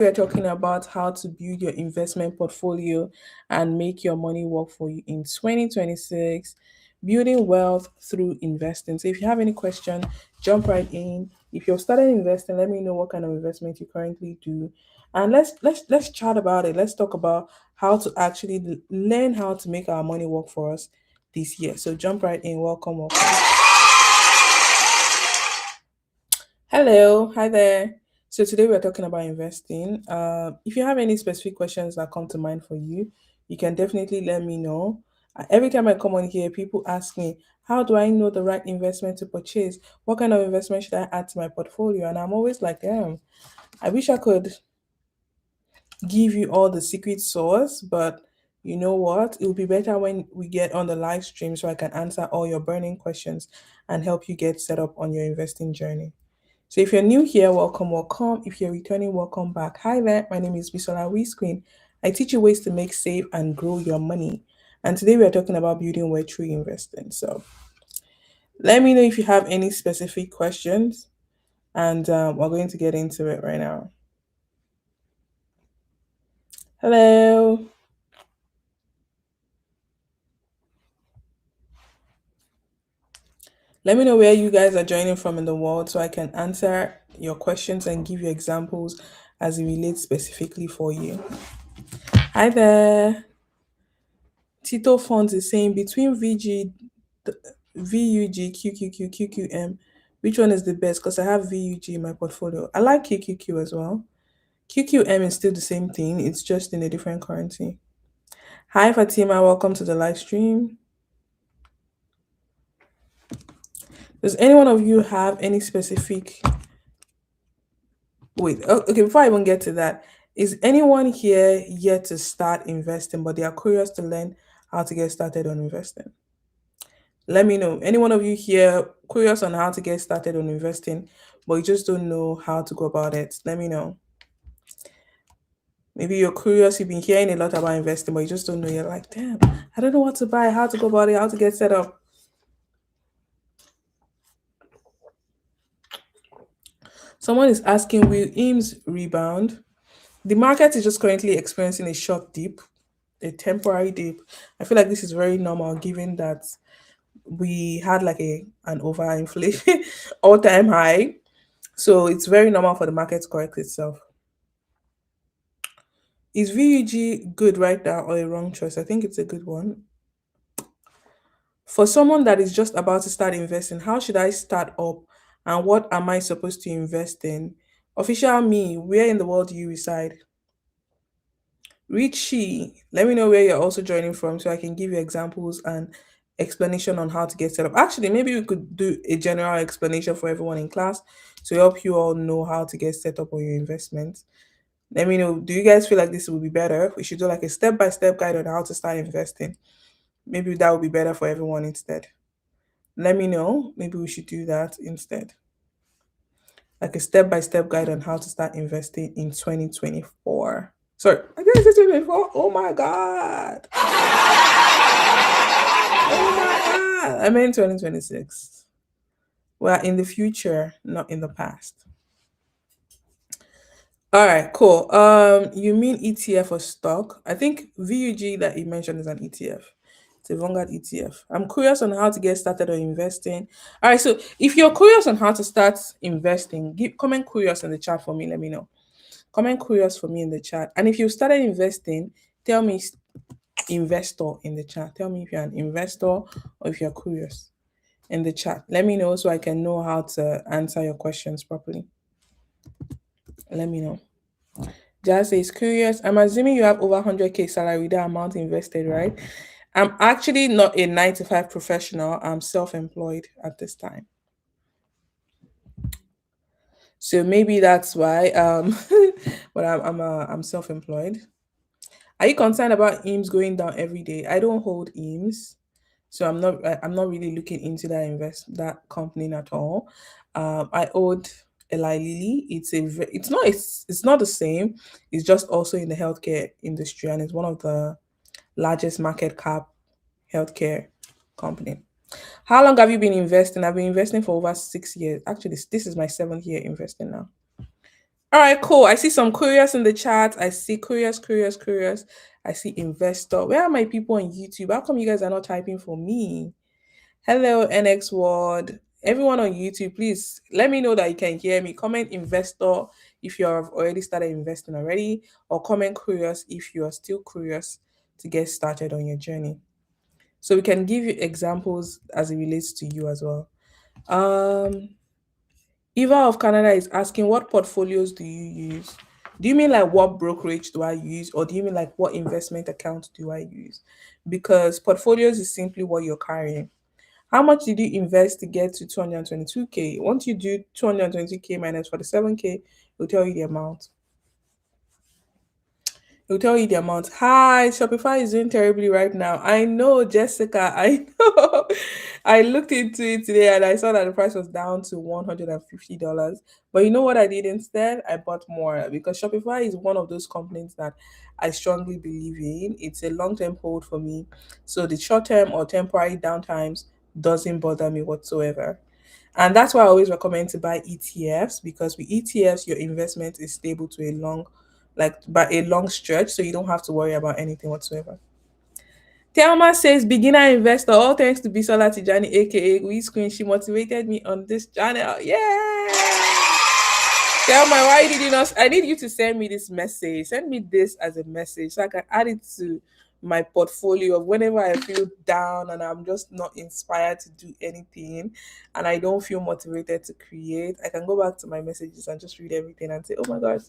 We're talking about how to build your investment portfolio and make your money work for you in 2026, building wealth through investing. So if you have any question, jump right in. If you're starting investing, let me know what kind of investment you currently do. And let's chat about it. Let's talk about how to actually learn how to make our money work for us this year. So jump right in. Welcome, welcome. Hello, hi there. So today we're talking about investing. If you have any specific questions that come to mind for you, you can definitely let me know. Every time I come on here, people ask me, how do I know the right investment to purchase? What kind of investment should I add to my portfolio? And I'm always like, damn, I wish I could give you all the secret sauce, but you know what? It will be better when we get on the live stream so I can answer all your burning questions and help you get set up on your investing journey. So if you're new here, welcome, welcome. If you're returning, welcome back. Hi there, my name is Bisola Queen. I teach you ways to make, save, and grow your money. And today we are talking about building wealth through investing. So let me know if you have any specific questions, and we're going to get into it right now. Hello. Let me know where you guys are joining from in the world so I can answer your questions and give you examples as it relates specifically for you. Hi there. Tito Funds is saying between VUG, QQQ, QQM, which one is the best? Because I have VUG in my portfolio. I like QQQ as well. QQM is still the same thing, it's just in a different currency. Hi Fatima, welcome to the live stream. Does any one of you have any specific wait, okay, before I even get to that, is anyone here yet to start investing, but they are curious to learn how to get started on investing? Let me know. Any one of you here curious on how to get started on investing, but you just don't know how to go about it? Let me know. Maybe you're curious, you've been hearing a lot about investing, but you just don't know. You're like, damn, I don't know what to buy, how to go about it, how to get set up. Someone is asking, will IMS rebound? The market is just currently experiencing a short dip, a temporary dip. I feel like this is very normal given that we had like an overinflation all-time high. So it's very normal for the market to correct itself. Is VUG good right now or a wrong choice? I think it's a good one. For someone that is just about to start investing, how should I start up and what am I supposed to invest in? Official me, where in the world do you reside? Richie, let me know where you're also joining from so I can give you examples and explanation on how to get set up. Actually, maybe we could do a general explanation for everyone in class to help you all know how to get set up on your investments. Let me know. Do you guys feel like this would be better? We should do like a step-by-step guide on how to start investing. Maybe that would be better for everyone instead. Let me know. Maybe we should do that instead. Like a step-by-step guide on how to start investing in 2024. Sorry, I didn't say 2024. Oh my god. Oh my god. I meant 2026. We're in the future, not in the past. All right, cool. You mean ETF or stock? I think VUG that you mentioned is an ETF. It's a Vanguard ETF. I'm curious on how to get started on investing. All right, so if you're curious on how to start investing, give comment curious in the chat for me. Let me know. Comment curious for me in the chat. And if you started investing, tell me investor in the chat. Tell me if you're an investor or if you're curious in the chat. Let me know so I can know how to answer your questions properly. Let me know. Jazz says curious. I'm assuming you have over 100K salary, that amount invested, right? I'm actually not a 9 to 5 professional. I'm self-employed at this time. So maybe that's why. But I'm self-employed. Are you concerned about IMS going down every day? I don't hold IMS, so I'm not really looking into that company at all. I owed Eli Lilly. It's not the same. It's just also in the healthcare industry, and it's one of the largest market cap healthcare company. How long have you been investing? I've been investing for over 6 years. Actually, this is my 7th year investing now. All right, cool. I see some curious in the chat. I see curious, curious, curious. I see investor. Where are my people on YouTube? How come you guys are not typing for me? Hello, NX World. Everyone on YouTube, please let me know that you can hear me. Comment investor if you have already started investing already, or comment curious if you are still curious to get started on your journey. So we can give you examples as it relates to you as well. Um, Eva of Canada is asking, what portfolios do you use? Do you mean like what brokerage do I use, or do you mean like what investment account do I use? Because portfolios is simply what you're carrying. How much did you invest to get to 222K? Once you do 220K minus 47K, it'll tell you the amount. It'll tell you the amount. Hi, Shopify is doing terribly right now. I know, Jessica. I know. I looked into it today and I saw that the price was down to $150. But you know what I did instead? I bought more because Shopify is one of those companies that I strongly believe in. It's a long term hold for me. So the short term or temporary downtimes doesn't bother me whatsoever. And that's why I always recommend to buy ETFs, because with ETFs, your investment is stable to a long, like by a long stretch, so you don't have to worry about anything whatsoever. Thelma says, beginner investor, all thanks to Bisola Tijani, aka We Screen. She motivated me on this channel. Yeah. Thelma, why did you not? I need you to send me this message. Send me this as a message so I can add it to my portfolio of whenever I feel down and I'm just not inspired to do anything and I don't feel motivated to create. I can go back to my messages and just read everything and say, oh my gosh,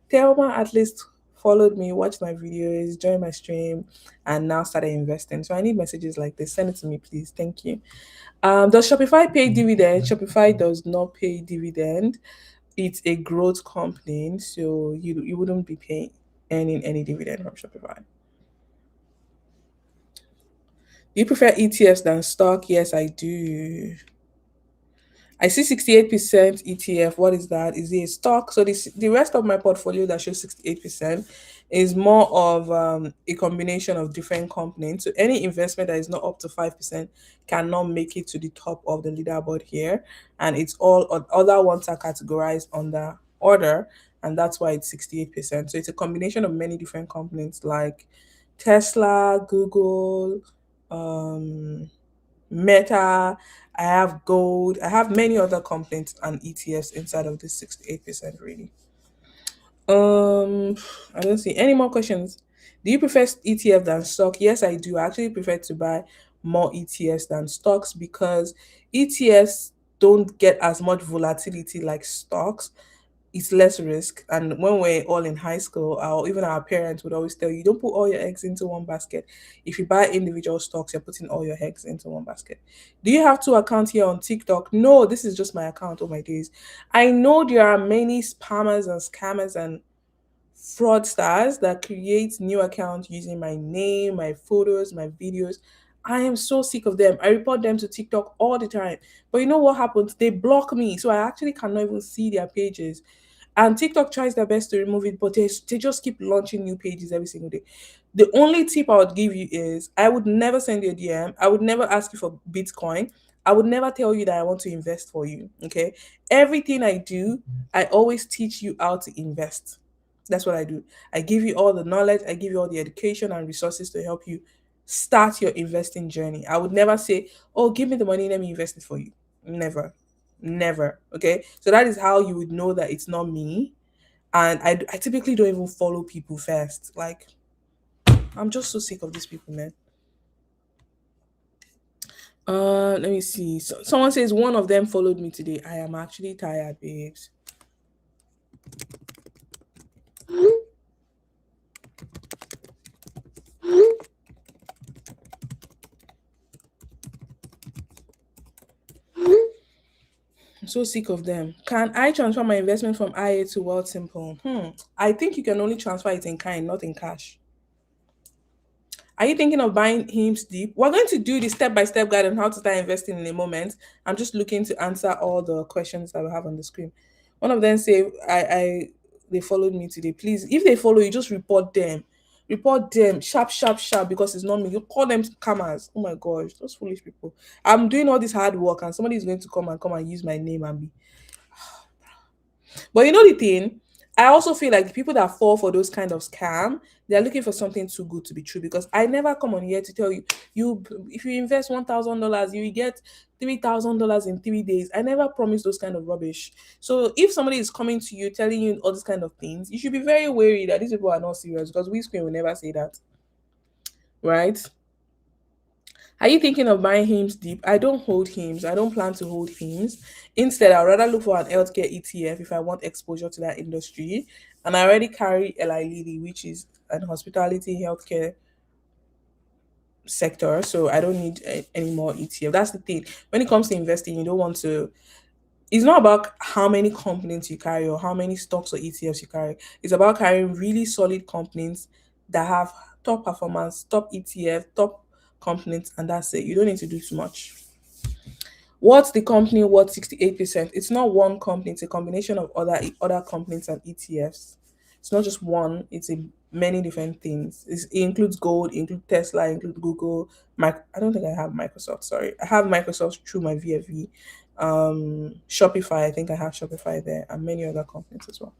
Thelma at least followed me, watched my videos, joined my stream, and now started investing. So I need messages like this. Send it to me, please. Thank you. Does Shopify pay dividend? Shopify does not pay dividend. It's a growth company, so you wouldn't be paying earning any dividend from Shopify. Do you prefer ETFs than stock? Yes, I do. I see 68% ETF. What is that? Is it a stock? So the rest of my portfolio that shows 68% is more of a combination of different companies. So any investment that is not up to 5% cannot make it to the top of the leaderboard here. And it's all other ones are categorized under order. And that's why it's 68%. So it's a combination of many different companies like Tesla, Google, um, Meta, I have gold, I have many other companies and ETFs inside of this 68% really. Um, I don't see any more questions. Do you prefer ETF than stock? Yes, I do. I actually prefer to buy more ETFs than stocks because ETFs don't get as much volatility like stocks. It's less risk. And when we're all in high school, or even our parents would always tell you, don't put all your eggs into one basket. If you buy individual stocks, you're putting all your eggs into one basket. Do you have two accounts here on TikTok? No, this is just my account. Oh my days. I know there are many spammers and scammers and fraudsters that create new accounts using my name, my photos, my videos. I am so sick of them. I report them to TikTok all the time. But you know what happens? They block me. So I actually cannot even see their pages. And TikTok tries their best to remove it, but they just keep launching new pages every single day. The only tip I would give you is I would never send you a DM. I would never ask you for Bitcoin. I would never tell you that I want to invest for you. Okay. Everything I do, I always teach you how to invest. That's what I do. I give you all the knowledge, I give you all the education and resources to help you start your investing journey. I would never say, oh, give me the money, let me invest it for you. Never. Never. Okay. So that is how you would know that it's not me. And I typically don't even follow people first. Like, I'm just so sick of these people, man. Let me see. Someone says one of them followed me today. I am actually tired, babes. I'm so sick of them. Can I transfer my investment from IA to World Simple? I think you can only transfer it in kind, not in cash. Are you thinking of buying Hymns Deep? We're going to do the step-by-step guide on how to start investing in a moment. I'm just looking to answer all the questions that we have on the screen. One of them say, I they followed me today. Please, if they follow you, just report them. Report them sharp, sharp, sharp, because it's not me. You call them scammers. Oh my gosh, those foolish people. I'm doing all this hard work and somebody is going to come and use my name and be. But you know the thing, I also feel like the people that fall for those kind of scam, they're looking for something too good to be true. Because I never come on here to tell you, if you invest $1,000, you will get $3,000 in 3 days. I never promise those kind of rubbish. So if somebody is coming to you telling you all these kind of things, you should be very wary that these people are not serious, because we screen will never say that, right? Are you thinking of buying HIMS deep? I don't hold HIMS. I don't plan to hold HIMS. Instead, I'd rather look for an healthcare ETF if I want exposure to that industry. And I already carry Eli Lilly, which is an hospitality healthcare sector. So I don't need any more ETF. That's the thing. When it comes to investing, you don't want to, it's not about how many companies you carry or how many stocks or ETFs you carry. It's about carrying really solid companies that have top performance, top ETF, top companies, and that's it. You don't need to do too much. What's the company worth 68%? It's not one company, it's a combination of other companies and ETFs. It's not just one, it's a many different things. It includes gold, it includes Tesla, it includes Google. I don't think I have Microsoft, sorry. I have Microsoft through my VFV. Shopify, I think I have Shopify there, and many other companies as well.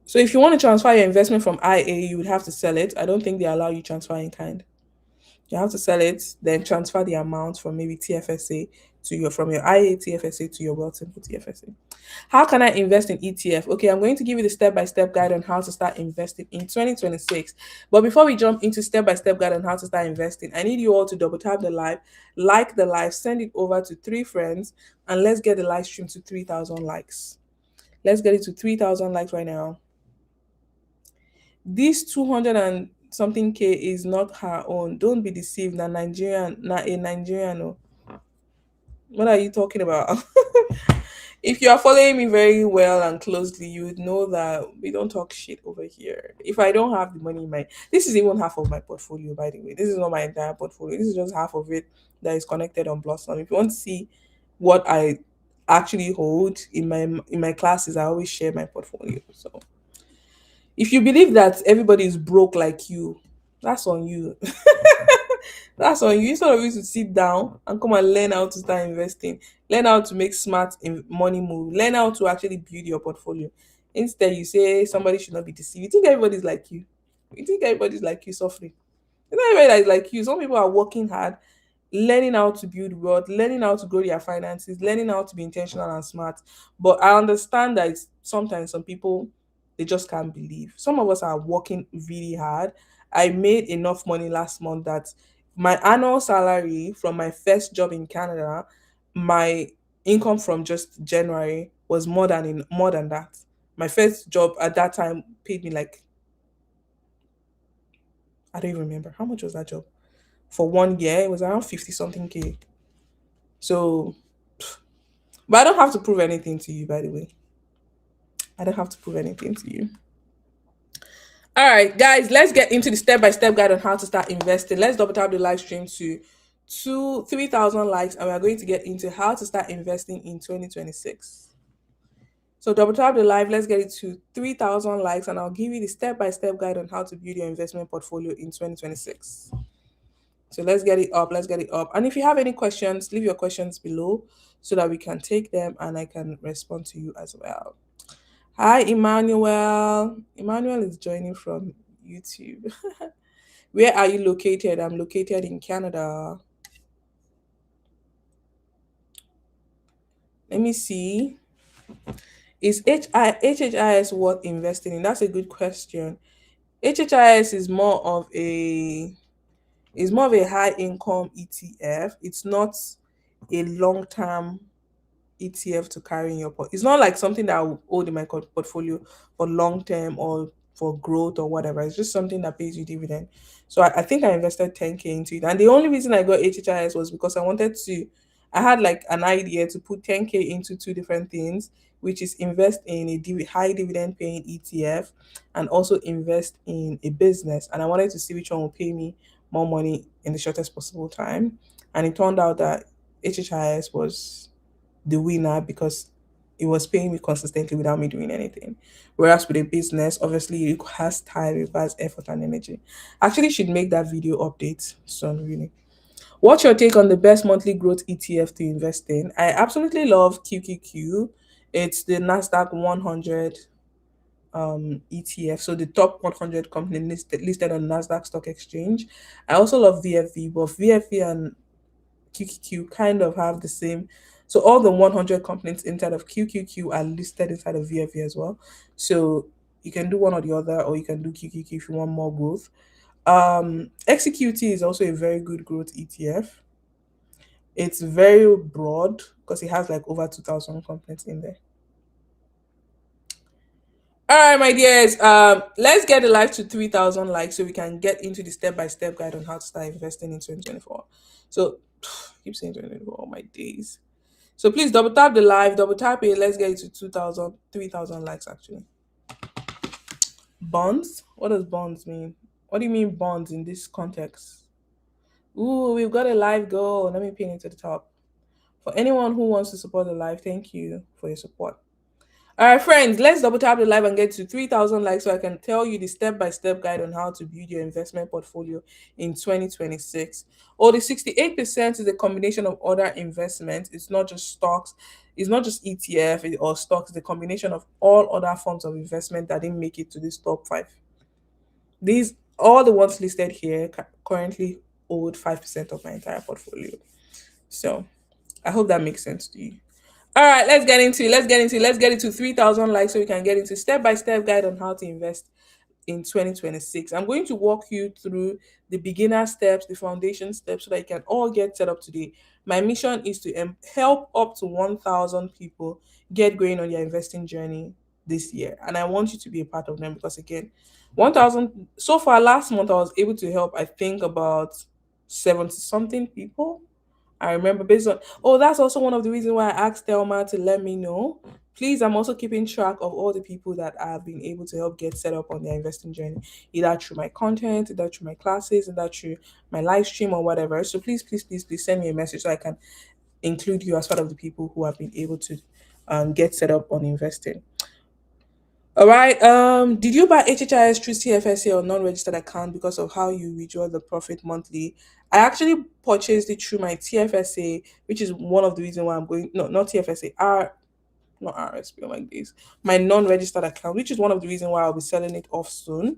So if you want to transfer your investment from IA, you would have to sell it. I don't think they allow you transfer in kind. You have to sell it, then transfer the amount from maybe TFSA to your from your IA TFSA to your Wealthsimple TFSA. How can I invest in ETF? Okay, I'm going to give you the step-by-step guide on how to start investing in 2026. But before we jump into step-by-step guide on how to start investing, I need you all to double tap the live, like the live, send it over to 3 friends, and let's get the live stream to 3,000 likes. Let's get it to 3,000 likes right now. This 200 and something K is not her own. Don't be deceived. Na Nigerian, na a Nigerian. Oh. What are you talking about? If you are following me very well and closely, you would know that we don't talk shit over here. If I don't have the money in my, this is even half of my portfolio, by the way. This is not my entire portfolio. This is just half of it that is connected on Blossom. If you want to see what I actually hold in my classes, I always share my portfolio. So if you believe that everybody is broke like you, that's on you. That's on you. Instead of you to sit down and come and learn how to start investing, learn how to make smart money move, learn how to actually build your portfolio. Instead, you say somebody should not be deceived. You think everybody's like you. You think everybody's like you suffering. You know everybody that is like you. Some people are working hard, learning how to build wealth, learning how to grow their finances, learning how to be intentional and smart. But I understand that sometimes some people they just can't believe. Some of us are working really hard. I made enough money last month that my annual salary from my first job in Canada, my income from just January was more than that. My first job at that time paid me like I don't even remember how much was that job for 1 year. It was around 50 something K. So, but I don't have to prove anything to you, by the way. I don't have to prove anything to you. All right, guys, let's get into the step-by-step guide on how to start investing. Let's double tap the live stream to 3,000 likes, and we're going to get into how to start investing in 2026. So double tap the live, let's get it to 3,000 likes, and I'll give you the step-by-step guide on how to build your investment portfolio in 2026. So let's get it up. Let's get it up. And if you have any questions, leave your questions below so that we can take them and I can respond to you as well. Hi, Emmanuel. Emmanuel is joining from YouTube. Where are you located? I'm located in Canada. Let me see. Is HHIS worth investing in? That's a good question. HHIS is more of a high income ETF. It's not a long term ETF to carry in your It's not like something that I will hold in my portfolio for long term or for growth or whatever. It's just something that pays you dividend. So I think I invested 10K into it. And the only reason I got HHIS was because I had like an idea to put 10K into two different things, which is invest in a high dividend paying ETF and also invest in a business. And I wanted to see which one will pay me more money in the shortest possible time. And it turned out that HHIS was the winner because it was paying me consistently without me doing anything. Whereas with a business, obviously it requires time, it requires effort and energy. Actually, should make that video update soon, really. What's your take on the best monthly growth ETF to invest in? I absolutely love QQQ. It's the Nasdaq 100 ETF. So the top 100 company listed on Nasdaq Stock Exchange. I also love VFV, but VFV and QQQ kind of have the same. So all the 100 companies inside of QQQ are listed inside of VFV as well. So you can do one or the other, or you can do QQQ if you want more growth. XQT is also a very good growth ETF. It's very broad because it has like over 2,000 companies in there. All right, my dears. Let's get the live to 3,000 likes so we can get into the step-by-step guide on how to start investing in 2024. So, keep saying 2024, all my days. So please double tap the live, double tap it. Let's get it to 2,000, 3,000 likes actually. Bonds? What does bonds mean? What do you mean bonds in this context? Ooh, we've got a live goal. Let me pin it to the top. For anyone who wants to support the live, thank you for your support. All right, friends, let's double tap the live and get to 3,000 likes so I can tell you the step-by-step guide on how to build your investment portfolio in 2026. Or the 68% is a combination of other investments. It's not just stocks, it's not just ETF or stocks, it's a combination of all other forms of investment that didn't make it to this top five. These, all the ones listed here, currently hold 5% of my entire portfolio. So I hope that makes sense to you. All right, let's get into 3,000 likes so we can get into step-by-step guide on how to invest in 2026. I'm going to walk you through the beginner steps, the foundation steps so that you can all get set up today. My mission is to help up to 1,000 people get going on their investing journey this year. And I want you to be a part of them because again, 1,000 so far last month I was able to help I think about 70 something people. I remember based on, oh, that's also one of the reasons why I asked Thelma to let me know. Please, I'm also keeping track of all the people that I've been able to help get set up on their investing journey, either through my content, either through my classes, either through my live stream or whatever. So please send me a message so I can include you as part of the people who have been able to get set up on investing. All right. Did you buy HHIS through CFSA or non-registered account because of how you withdraw the profit monthly? I actually purchased it through my TFSA, which is one of the reasons why I'm going. No, not TFSA. Not RSP. Oh my days. My non-registered account, which is one of the reasons why I'll be selling it off soon.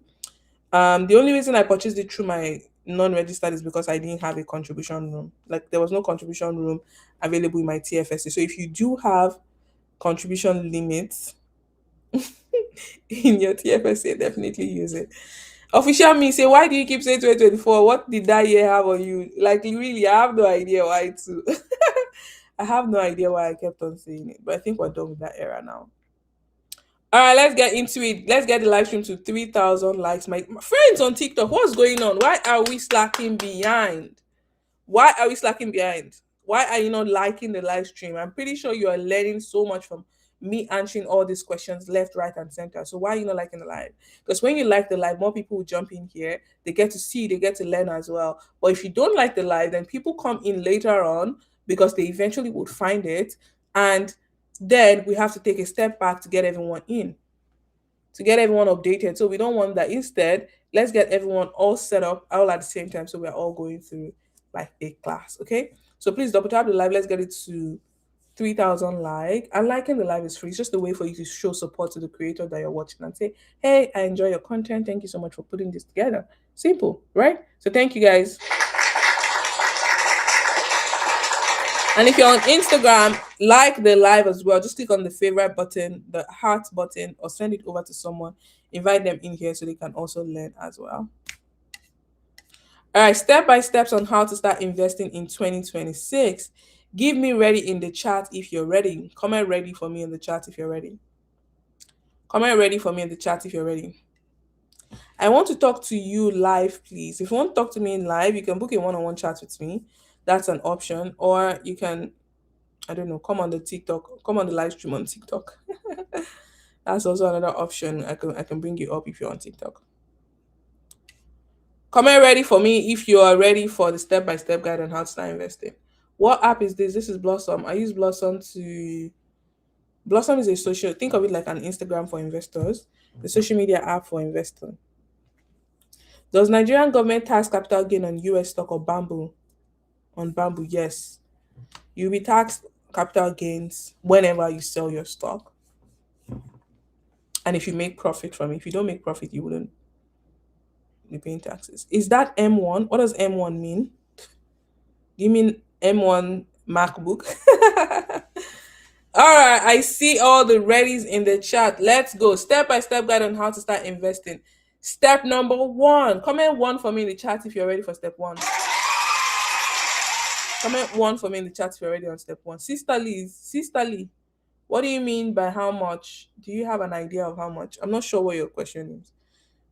The only reason I purchased it through my non-registered is because I didn't have a contribution room. Like there was no contribution room available in my TFSA. So if you do have contribution limits in your TFSA, definitely use it. Official me say, why do you keep saying 2024? What did that year have on you? Like really, I have no idea why too. I have no idea why I kept on saying it, but I think we're done with that era now. All right, let's get into it. Let's get the live stream to 3,000 likes. My friends on TikTok, what's going on? Why are we slacking behind? Why are we slacking behind? Why are you not liking the live stream? I'm pretty sure you are learning so much from me answering all these questions left, right, and center. So why are you not liking the live? Because when you like the live, more people will jump in here. They get to see, they get to learn as well. But if you don't like the live, then people come in later on because they eventually would find it. And then we have to take a step back to get everyone in, to get everyone updated. So we don't want that. Instead, let's get everyone all set up all at the same time so we're all going through like a class. Okay. So please double tap the live. Let's get it to 3,000 like. And liking the live is free. It's just a way for you to show support to the creator that you're watching and say, hey, I enjoy your content. Thank you so much for putting this together. Simple, right? So thank you guys. And if you're on Instagram, like the live as well. Just click on the favorite button, the heart button, or send it over to someone. Invite them in here so they can also learn as well. All right, step by steps on how to start investing in 2026. Give me ready in the chat if you're ready. Comment ready for me in the chat if you're ready. Comment ready for me in the chat if you're ready. I want to talk to you live, please. If you want to talk to me in live, you can book a one-on-one chat with me. That's an option. Or you can, I don't know, come on the TikTok, come on the live stream on TikTok. That's also another option. I can bring you up if you're on TikTok. Comment ready for me if you are ready for the step-by-step guide on how to start investing. What app is this? This is Blossom. I use Blossom to. Blossom is a social. Think of it like an Instagram for investors, the social media app for investing. Does Nigerian government tax capital gain on US stock or Bamboo? On Bamboo, yes. You'll be taxed capital gains whenever you sell your stock. And if you make profit from it, if you don't make profit, you wouldn't be paying taxes. Is that M1? What does M1 mean? Do you mean M1 MacBook? All right, I see all the readies in the chat. Let's go. Step by step guide on how to start investing. Step number one. Comment one for me in the chat if you're ready for step one. Comment one for me in the chat if you're ready on step one. Sister Lee, what do you mean by how much? Do you have an idea of how much? I'm not sure what your question is.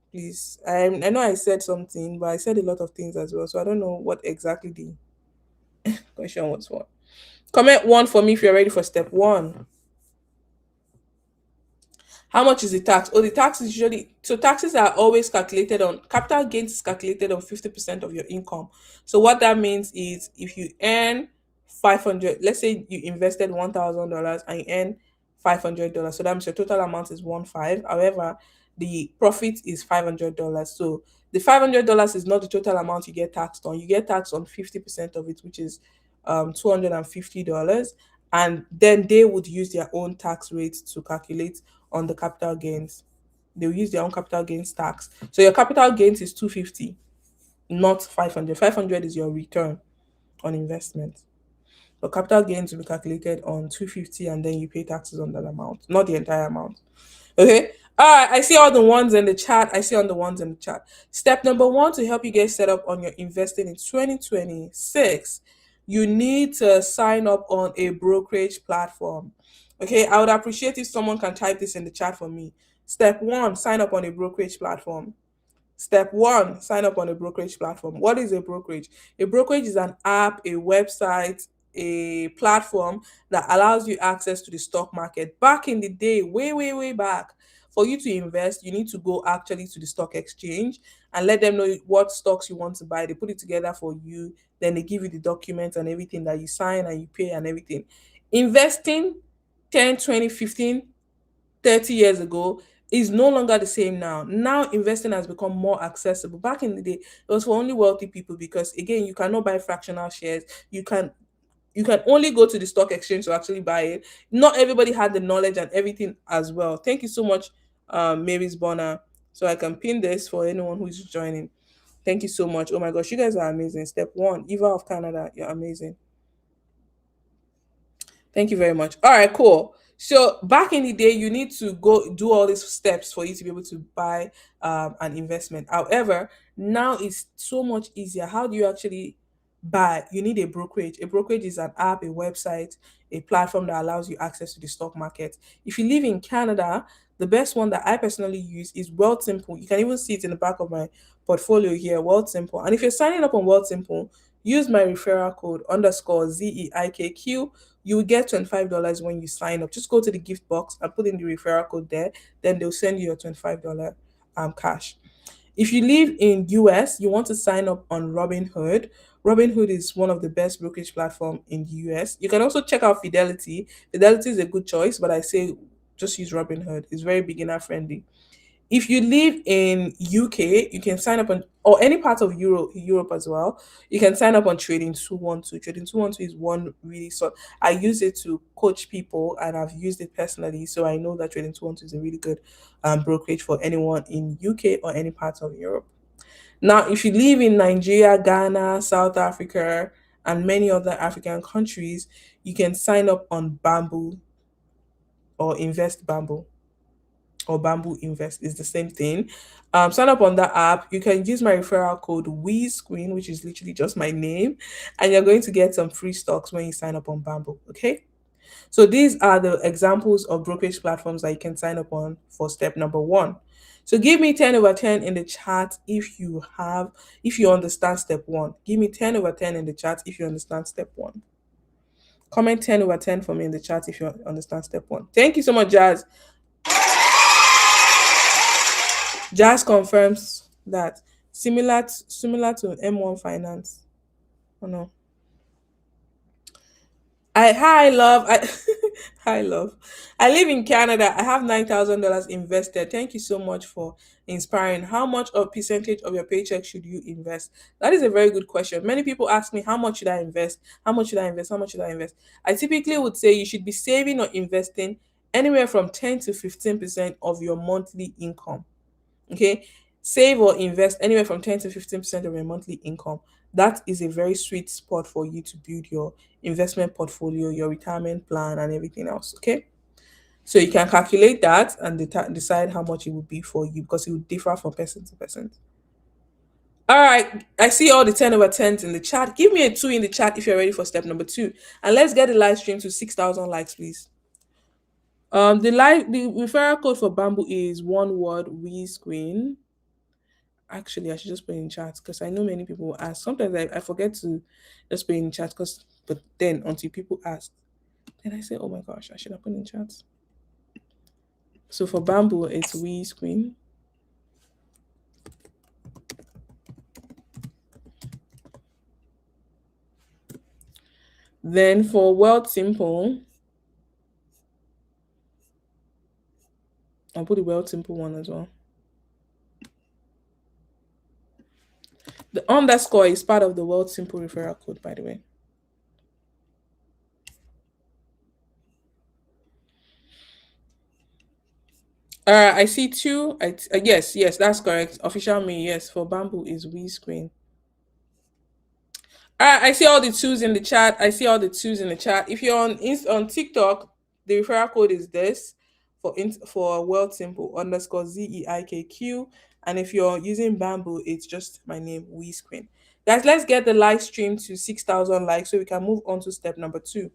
Please, I know I said something, but I said a lot of things as well, so I don't know what exactly the question was for. Comment one for me if you're ready for step one. How much is the tax? Oh, the tax is usually, so taxes are always calculated on, capital gains is calculated on 50% of your income. So what that means is if you earn 500, let's say you invested $1,000 and you earn $500. So that means your total amount is 1.5. However, the profit is $500. So the $500 is not the total amount you get taxed on. You get taxed on 50% of it, which is $250. And then they would use their own tax rate to calculate on the capital gains. They'll use their own capital gains tax. So your capital gains is 250, not 500. 500 is your return on investment. But capital gains will be calculated on 250 and then you pay taxes on that amount, not the entire amount. Okay. All right. I see all the ones in the chat. I see all the ones in the chat. Step number one to help you get set up on your investing in 2026, you need to sign up on a brokerage platform. Okay. I would appreciate if someone can type this in the chat for me. Step one, sign up on a brokerage platform. Step one, sign up on a brokerage platform. What is a brokerage? A brokerage is an app, a website, a platform that allows you access to the stock market. Back in the day, way, way, way back, for you to invest, you need to go actually to the stock exchange and let them know what stocks you want to buy. They put it together for you. Then they give you the documents and everything that you sign and you pay and everything. Investing 10, 20, 15, 30 years ago is no longer the same now. Now investing has become more accessible. Back in the day, it was for only wealthy people because again, you cannot buy fractional shares. You can only go to the stock exchange to actually buy it. Not everybody had the knowledge and everything as well. Thank you so much, Mary's Bonner. So I can pin this for anyone who is joining. Thank you so much. Oh my gosh, you guys are amazing. Step one, Eva of Canada, you're amazing. Thank you very much. All right, cool. So back in the day, you need to go do all these steps for you to be able to buy an investment. However, now it's so much easier. How do you actually buy? You need a brokerage. A brokerage is an app, a website, a platform that allows you access to the stock market. If you live in Canada, the best one that I personally use is Wealthsimple. You can even see it in the back of my portfolio here, Wealthsimple. And if you're signing up on Wealthsimple, use my referral code underscore ZEIKQ. You will get $25 when you sign up. Just go to the gift box and put in the referral code there. Then they'll send you your $25 cash. If you live in US, you want to sign up on Robinhood. Robinhood is one of the best brokerage platform in the US. You can also check out Fidelity. Fidelity is a good choice, but I say just use Robinhood. It's very beginner friendly. If you live in UK, you can sign up on, or any part of Europe as well. You can sign up on Trading 212. Trading 212 is one really sort. I use it to coach people, and I've used it personally, so I know that Trading 212 is a really good brokerage for anyone in UK or any part of Europe. Now, if you live in Nigeria, Ghana, South Africa, and many other African countries, you can sign up on Bamboo or Invest Bamboo or Bamboo Invest is the same thing. Sign up on that app. You can use my referral code WeScreen, which is literally just my name, and you're going to get some free stocks when you sign up on Bamboo. Okay. So these are the examples of brokerage platforms that you can sign up on for step number one. So give me 10 over 10 in the chat if you understand step one. Give me 10 over 10 in the chat if you understand step one. Comment 10 over 10 for me in the chat if you understand step one. Thank you so much, Jazz. Jazz confirms that similar to M1 Finance. Oh no. Hi love. Hi love. I live in Canada. I have $9,000 invested. Thank you so much for inspiring. How much of percentage of your paycheck should you invest? That is a very good question. Many people ask me how much should I invest? How much should I invest? How much should I invest? I typically would say you should be saving or investing anywhere from 10 to 15% of your monthly income. Okay, save or invest anywhere from 10 to 15% of your monthly income. That is a very sweet spot for you to build your investment portfolio, your retirement plan, and everything else. Okay, so you can calculate that and decide how much it would be for you because it will differ from person to person. All right, I see all the 10 over 10s in the chat. Give me a 2 in the chat if you're ready for step number 2. And let's get the live stream to 6,000 likes, please. The referral code for Bamboo is one word, we screen. Actually, I should just put it in chat because I know many people will ask. Sometimes I forget to just put it in chat but then until people ask, then I say, oh my gosh, I should have put it in chat. So for Bamboo, it's we screen. Then for World Simple, I'll put the World Simple one as well. The underscore is part of the World Simple referral code, by the way. I see two. Yes, that's correct. Official me, yes, for Bamboo is we screen. I see all the twos in the chat. I see all the twos in the chat. If you're on TikTok, the referral code is this for World Simple underscore ZEIKQ. And if you're using Bamboo, it's just my name, We Screen. Guys, let's get the live stream to 6,000 likes so we can move on to step number 2.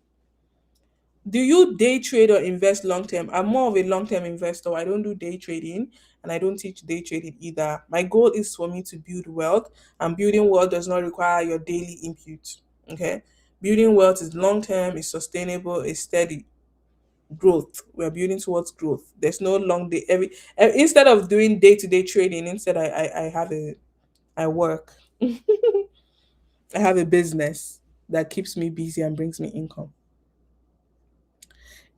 Do you day trade or invest long term? I'm more of a long term investor. I don't do day trading and I don't teach day trading either. My goal is for me to build wealth, and building wealth does not require your daily input. Okay. Building wealth is long term, is sustainable, is steady growth. We're building towards growth. There's no long day. Instead of doing day to day trading, instead I work. I have a business that keeps me busy and brings me income.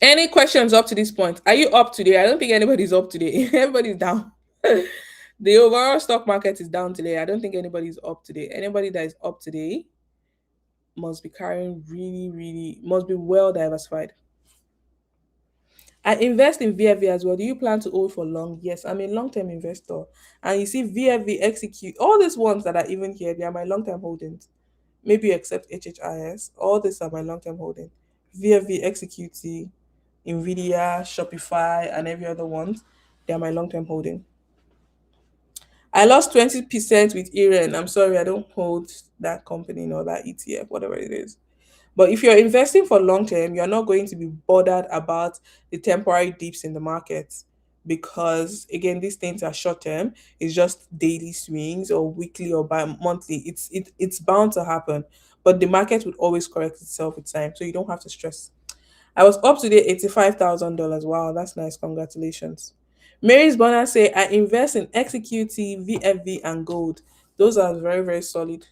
Any questions up to this point? Are you up today? I don't think anybody's up today. Everybody's down. The overall stock market is down today. I don't think anybody's up today. Anybody that is up today must be carrying must be well diversified. I invest in VFV as well. Do you plan to hold for long? Yes, I'm a long-term investor. And you see VFV execute all these ones that are even here, they are my long-term holdings. Maybe except HHIS. All these are my long-term holding. VFV execute, Nvidia, Shopify, and every other ones. They are my long-term holding. I lost 20% with Iren. I'm sorry, I don't hold that company nor that ETF, whatever it is. But if you're investing for long term, you're not going to be bothered about the temporary dips in the market because again, these things are short term. It's just daily swings or weekly or by monthly. It's bound to happen, but the market would always correct itself with time, so you don't have to stress. I was up to the $85,000. Wow, that's nice. Congratulations. Mary's Bonner say I invest in XQT, VFV, and gold. Those are very, very solid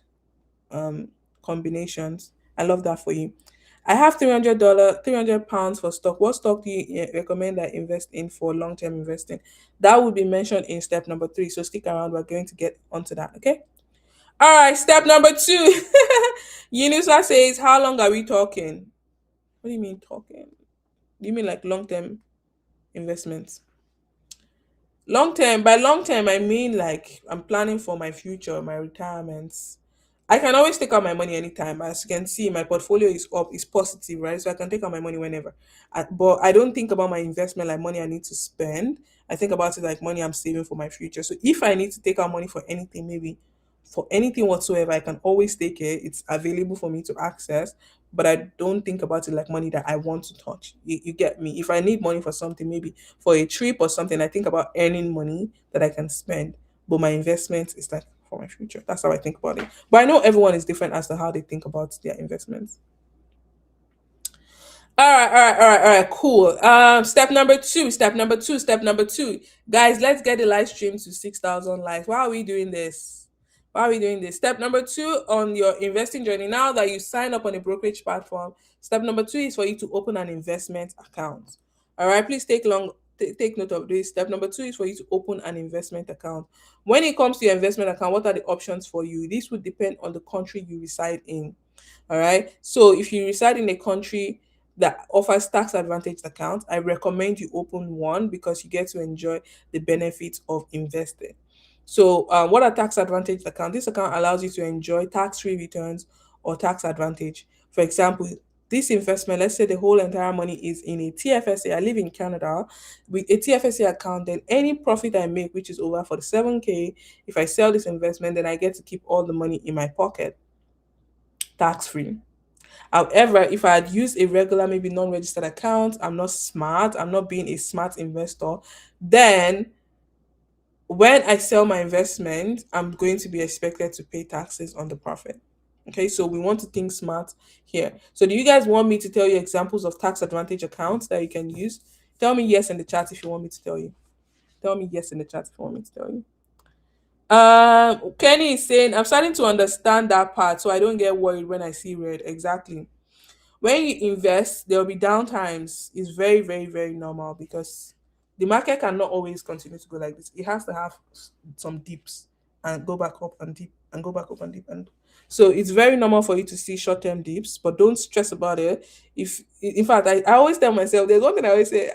um combinations. I love that for you. I have $300, £300 for stock. What stock do you recommend I invest in for long term investing? That will be mentioned in step number 3. So stick around. We're going to get onto that. Okay. All right. Step number 2. Yunusa says, "How long are we talking?" What do you mean talking? Do you mean like long term investments? Long term, by long term, I mean like I'm planning for my future, my retirement. I can always take out my money anytime. As you can see, my portfolio is up, is positive, right? So I can take out my money whenever. But I don't think about my investment like money I need to spend. I think about it like money I'm saving for my future. So if I need to take out money for anything, maybe for anything whatsoever, I can always take it. It's available for me to access. But I don't think about it like money that I want to touch. You get me? If I need money for something, maybe for a trip or something, I think about earning money that I can spend. But my investment is like for my future. That's how I think about it. But I know everyone is different as to how they think about their investments. All right, cool. Step number two, step number two. Guys, let's get the live stream to 6,000 likes. Why are we doing this? Why are we doing this? Step number 2 on your investing journey. Now that you sign up on a brokerage platform, step number 2 is for you to open an investment account. All right, please take note of this. Step number 2 is for you to open an investment account. When it comes to your investment account, what are the options for you? This would depend on the country you reside in. All right. So if you reside in a country that offers tax advantaged account, I recommend you open one because you get to enjoy the benefits of investing. So, what are tax advantaged account? This account allows you to enjoy tax-free returns or tax advantage. For example, this investment, let's say the whole entire money is in a TFSA. I live in Canada. With a TFSA account, then any profit I make, which is over 47K, if I sell this investment, then I get to keep all the money in my pocket tax free. However, if I had used a regular, maybe non-registered account, I'm not smart, I'm not being a smart investor, then when I sell my investment, I'm going to be expected to pay taxes on the profit. Okay, so we want to think smart here. So, do you guys want me to tell you examples of tax advantage accounts that you can use? Tell me yes in the chat if you want me to tell you. Tell me yes in the chat if you want me to tell you. Kenny is saying, I'm starting to understand that part, so I don't get worried when I see red. Exactly. When you invest, there will be downtimes. It's very, very, very normal because the market cannot always continue to go like this. It has to have some dips and go back up and dip and go back up and dip. And so it's very normal for you to see short term dips, but don't stress about it. If in fact, I always tell myself there's one thing I always say.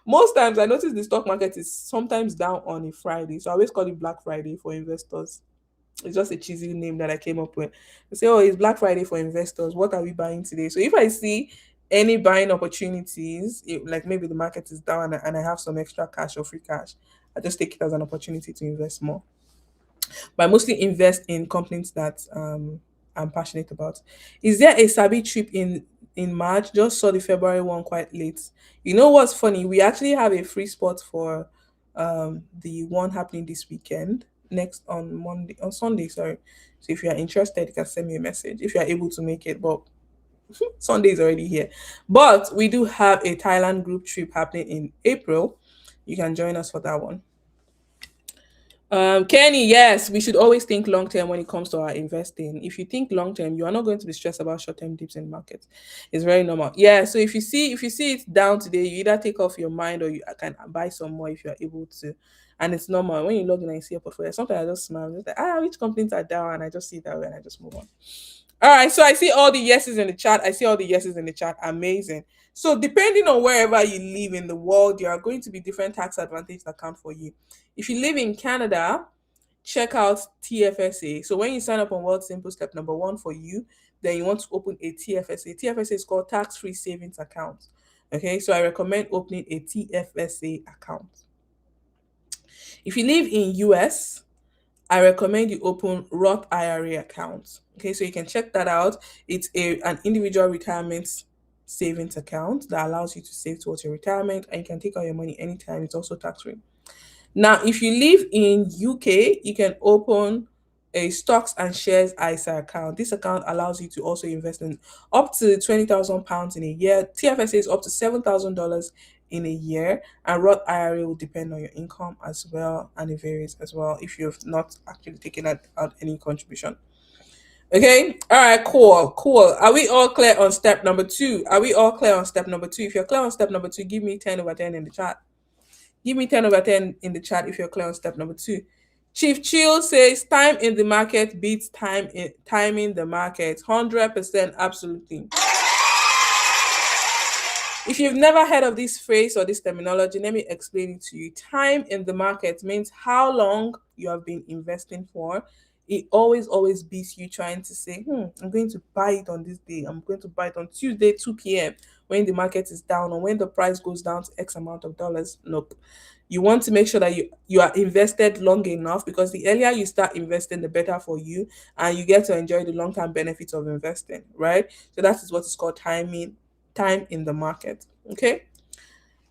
Most times I notice the stock market is sometimes down on a Friday. So I always call it Black Friday for investors. It's just a cheesy name that I came up with. I say, oh, it's Black Friday for investors. What are we buying today? So if I see any buying opportunities, like maybe the market is down and I have some extra cash or free cash, I just take it as an opportunity to invest more. But I mostly invest in companies that I'm passionate about. Is there a Sabi trip in March? Just saw the February one quite late. You know what's funny? We actually have a free spot for the one happening this weekend, next on Monday, on Sunday, sorry. So if you are interested, you can send me a message if you are able to make it. But Sunday is already here. But we do have a Thailand group trip happening in April. You can join us for that one. Kenny, yes, we should always think long term when it comes to our investing. If you think long term, you are not going to be stressed about short term dips in the market. It's very normal. Yeah. So if you see it down today, you either take off your mind or you can buy some more if you are able to. And it's normal when you log in and you see your portfolio. Sometimes I just smile, I'm just like, which companies are down, and I just see it that way and I just move on. All right, so I see all the yeses in the chat. I see all the yeses in the chat. Amazing. So depending on wherever you live in the world, there are going to be different tax advantages that count for you. If you live in Canada, check out TFSA. So when you sign up on World Simple, step number one for you, then you want to open a TFSA. TFSA is called tax-free savings account. Okay, so I recommend opening a TFSA account. If you live in US, I recommend you open Roth IRA account. Okay, so you can check that out. It's an individual retirement savings account that allows you to save towards your retirement, and you can take out your money anytime. It's also tax free. Now, if you live in UK, you can open a stocks and shares ISA account. This account allows you to also invest in up to £20,000 in a year. TFSA is up to $7,000 in a year, and Roth IRA will depend on your income as well, and it varies as well if you've not actually taken out any contribution. Okay, all right, cool. Are we all clear on step number two? Are we all clear on step number two? If you're clear on step number two, give me 10 over 10 in the chat. Give me 10 over 10 in the chat if you're clear on step number two. Chief Chill says time in the market beats timing the market. 100% absolutely. If you've never heard of this phrase or this terminology, let me explain it to you. Time in the market means how long you have been investing for. It always beats you trying to say, I'm going to buy it on this day. I'm going to buy it on Tuesday, 2 p.m. when the market is down or when the price goes down to X amount of dollars. Nope. You want to make sure that you are invested long enough, because the earlier you start investing, the better for you, and you get to enjoy the long-term benefits of investing, right? So that is what is called time in the market. Okay.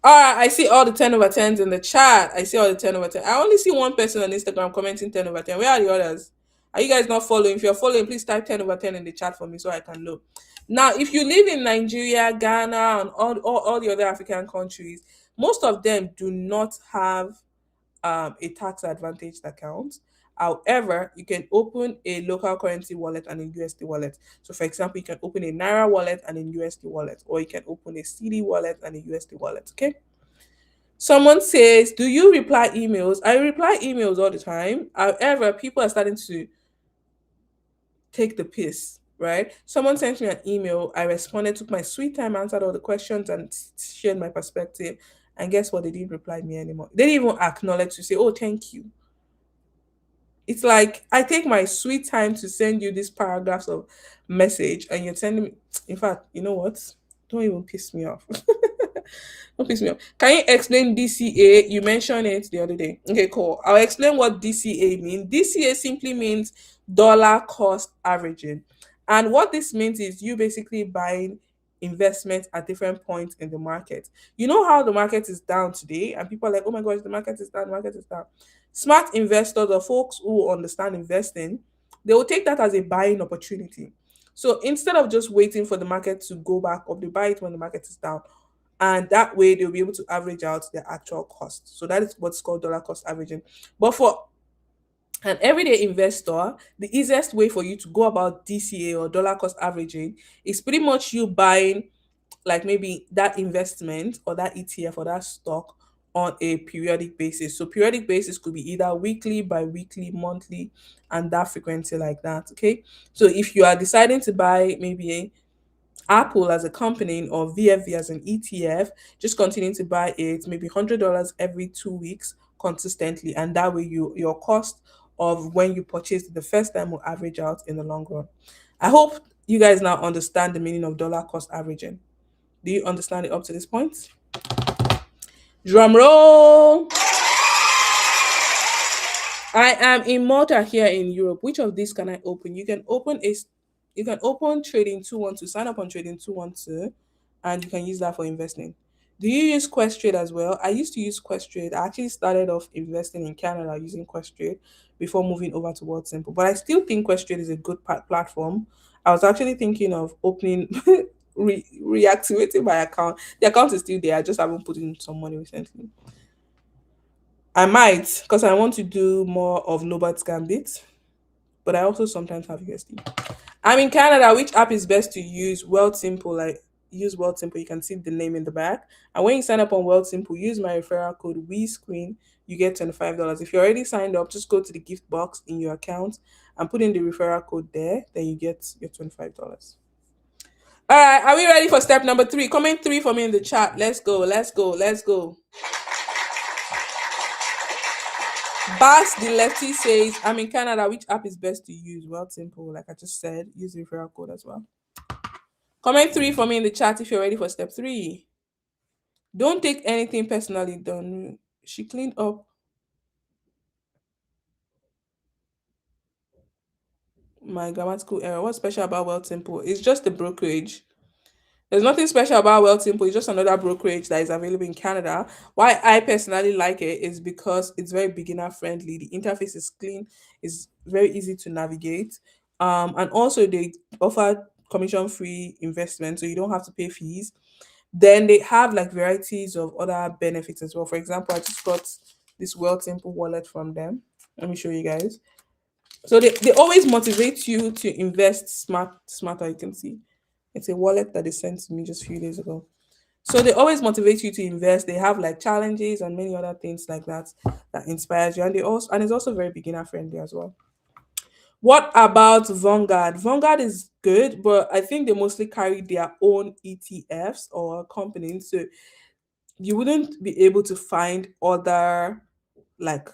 All right, I see all the 10 over 10s in the chat. I see all the 10 over 10. I only see one person on Instagram commenting 10 over 10. Where are the others? Are you guys not following? If you're following, please type 10 over 10 in the chat for me so I can know. Now, if you live in Nigeria, Ghana, and all the other African countries, most of them do not have a tax advantaged account. However, you can open a local currency wallet and a USD wallet. So, for example, you can open a Naira wallet and a USD wallet, or you can open a CD wallet and a USD wallet. Okay. Someone says, do you reply emails? I reply emails all the time. However, people are starting to take the piss right? Someone sent me an email. I responded, took my sweet time, answered all the questions, and shared my perspective. And guess what? They didn't reply me anymore. They didn't even acknowledge to say, "Oh, thank you." It's like I take my sweet time to send you these paragraphs of message, and you're sending me. In fact, you know what? Don't even piss me off. Don't piss me off. Can you explain DCA? You mentioned it the other day. Okay, cool. I'll explain what DCA means. DCA simply means dollar cost averaging. And what this means is you basically buying investments at different points in the market. You know how the market is down today, and people are like, oh my gosh, the market is down, the market is down. Smart investors or folks who understand investing, they will take that as a buying opportunity. So instead of just waiting for the market to go back up, they buy it when the market is down, and that way they'll be able to average out their actual cost. So that is what's called dollar cost averaging. But for an everyday investor, the easiest way for you to go about DCA or dollar cost averaging is pretty much you buying like maybe that investment or that ETF or that stock on a periodic basis. So periodic basis could be either weekly, bi-weekly, monthly, and that frequency like that. Okay. So if you are deciding to buy maybe a Apple as a company or VFV as an ETF, just continue to buy it maybe $100 every 2 weeks consistently, and that way your cost of when you purchase it the first time will average out in the long run. I hope you guys now understand the meaning of dollar cost averaging. Do you understand it up to this point? Drum roll. I am in Malta here in Europe. Which of these can I open? You can open trading 212, sign up on trading 212, and you can use that for investing. Do you use Questrade as well? I used to use Questrade. I actually started off investing in Canada using Questrade before moving over to World Simple. But I still think Questrade is a good platform. I was actually thinking of opening reactivating my account. The account is still there. I just haven't put in some money recently. I might, because I want to do more of Nobat's Gambit, but I also sometimes have USD. I'm in Canada. Which app is best to use? World Simple. Like use World Simple. You can see the name in the back. And when you sign up on World Simple, use my referral code WeScreen. You get $25. If you're already signed up, just go to the gift box in your account and put in the referral code there. Then you get your $25. All right. Are we ready for step number 3? Comment 3 for me in the chat. Let's go. Let's go. Let's go. Bass the lefty says, I'm in Canada. Which app is best to use? Well, simple. Like I just said, use the referral code as well. Comment 3 for me in the chat if you're ready for step 3. Don't take anything personally, done. She cleaned up my grammatical error. What's special about Well Simple? It's just the brokerage. There's nothing special about Well Simple. It's just another brokerage that is available in Canada. Why I personally like it is because it's very beginner friendly. The interface is clean. It's very easy to navigate. And also they offer commission free investment, so you don't have to pay fees. Then they have like varieties of other benefits as well. For example, I just got this Well Simple wallet from them. Let me show you guys. So they always motivate you to invest smarter. You can see it's a wallet that they sent to me just a few days ago. So they always motivate you to invest. They have like challenges and many other things like that that inspires you, and they also and it's also very beginner friendly as well. What about Vanguard? Vanguard is good, but I think they mostly carry their own ETFs or companies, so you wouldn't be able to find other like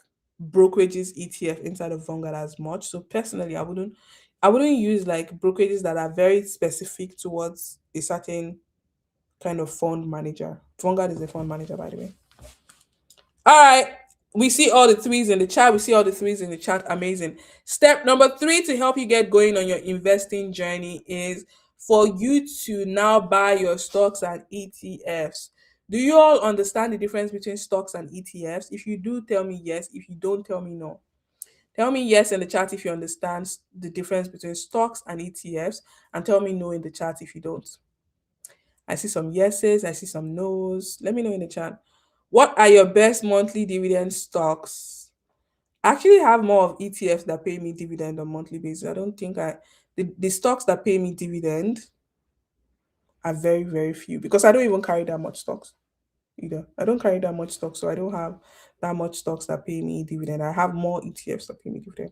brokerages ETF inside of Vanguard as much. So personally, I wouldn't use like brokerages that are very specific towards a certain kind of fund manager. Vanguard is a fund manager, by the way. All right. We see all the threes in the chat. We see all the threes in the chat. Amazing. Step number 3 to help you get going on your investing journey is for you to now buy your stocks and ETFs. Do you all understand the difference between stocks and ETFs? If you do, tell me yes. If you don't, tell me no. Tell me yes in the chat if you understand the difference between stocks and ETFs, and tell me no in the chat if you don't. I see some yeses, I see some nos. Let me know in the chat. What are your best monthly dividend stocks? I actually have more of ETFs that pay me dividend on monthly basis. I don't think the stocks that pay me dividend are very, very few because I don't even carry that much stocks either. I don't carry that much stocks, so I don't have that much stocks that pay me dividend. I have more ETFs that pay me dividend.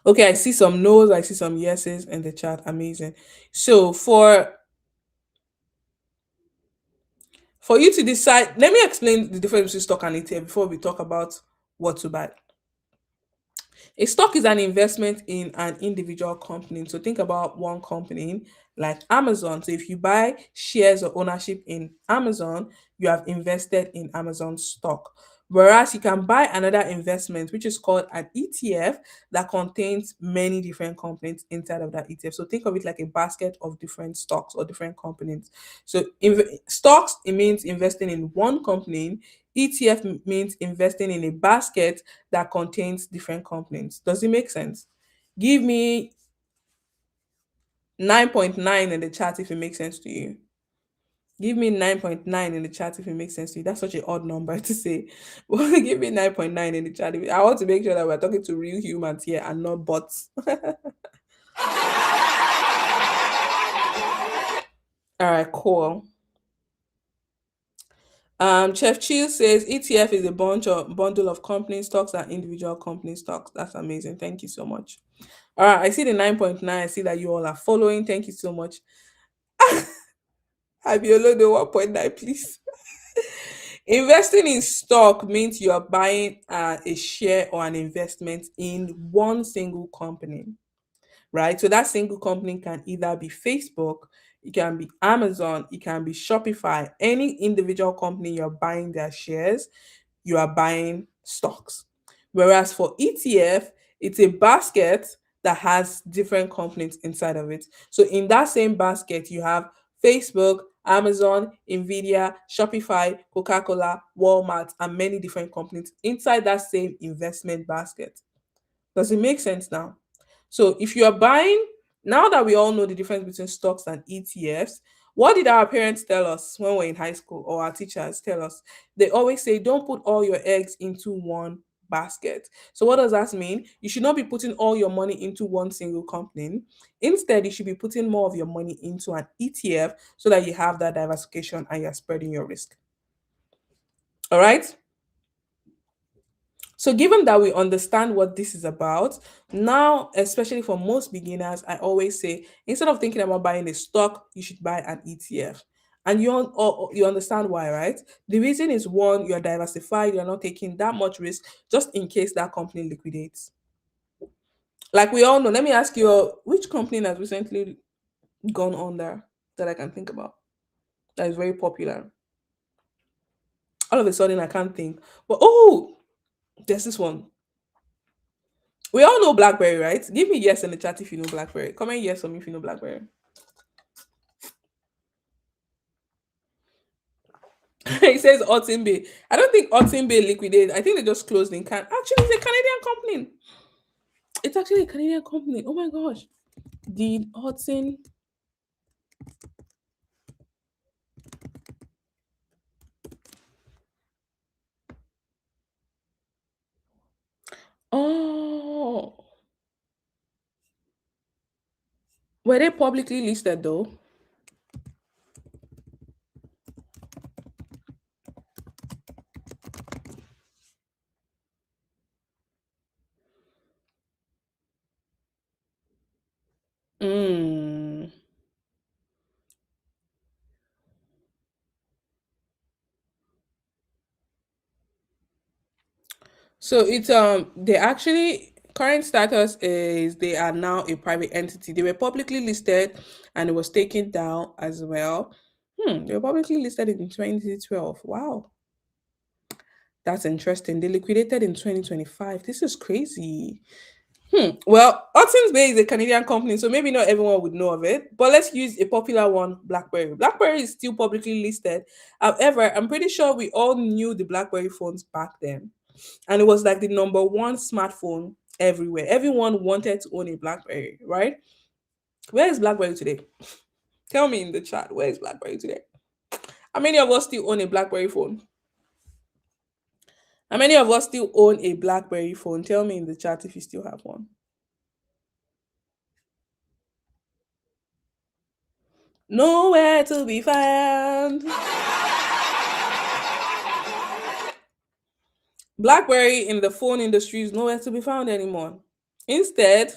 Okay, I see some no's, I see some yeses in the chat. Amazing. So for you to decide, let me explain the difference between stock and ETF before we talk about what to buy. A stock is an investment in an individual company. So think about one company like Amazon. So if you buy shares or ownership in Amazon, you have invested in Amazon stock. Whereas you can buy another investment, which is called an ETF, that contains many different companies inside of that ETF. So think of it like a basket of different stocks or different companies. So stocks, it means investing in one company. ETF means investing in a basket that contains different components. Does it make sense? Give me 9.9 in the chat if it makes sense to you. Give me 9.9 in the chat if it makes sense to you. That's such an odd number to say. Well, give me 9.9 in the chat. I want to make sure that we're talking to real humans here and not bots. All right, cool. Chef Chill says ETF is a bundle of company stocks and individual company stocks. That's amazing. Thank you so much. All right, I see the 9.9. I see that you all are following. Thank you so much. Abiolodo 1.9, please. Investing in stock means you are buying a share or an investment in one single company, right? So that single company can either be Facebook, it can be Amazon, it can be Shopify, any individual company you're buying their shares, you are buying stocks. Whereas for ETF, it's a basket that has different companies inside of it. So in that same basket, you have Facebook, Amazon, Nvidia, Shopify, Coca-Cola, Walmart, and many different companies inside that same investment basket. Does it make sense now? So if you are buying, now that we all know the difference between stocks and ETFs, what did our parents tell us when we were in high school or our teachers tell us? They always say, don't put all your eggs into one basket. So what does that mean? You should not be putting all your money into one single company. Instead, you should be putting more of your money into an ETF so that you have that diversification and you're spreading your risk. All right. So, given that we understand what this is about, now, especially for most beginners, I always say instead of thinking about buying a stock, you should buy an ETF. And you understand why, right? The reason is one, you're diversified, you're not taking that much risk just in case that company liquidates. Like we all know, let me ask you, which company has recently gone under that I can think about that is very popular? All of a sudden, I can't think. But oh, there's this one. We all know BlackBerry, right? Give me yes in the chat if you know BlackBerry. Comment yes for me if you know BlackBerry. He says Otimbe. I don't think Otimbe liquidated. I think they just closed in Can. Actually, it's a Canadian company. It's actually a Canadian company. Oh my gosh. Did Otin? Oh, were they publicly listed though? Mm. So it's they actually current status is they are now a private entity. They were publicly listed and it was taken down as well. They were publicly listed in 2012. Wow. That's interesting. They liquidated in 2025. This is crazy. Well, Hudson's Bay is a Canadian company, so maybe not everyone would know of it. But let's use a popular one, BlackBerry. BlackBerry is still publicly listed. However, I'm pretty sure we all knew the BlackBerry phones back then. And it was like the number one smartphone everywhere. Everyone wanted to own a BlackBerry, right? Where is BlackBerry today? Tell me in the chat, where is BlackBerry today? How many of us still own a BlackBerry phone? How many of us still own a BlackBerry phone? Tell me in the chat if you still have one. Nowhere to be found. BlackBerry in the phone industry is nowhere to be found anymore. Instead,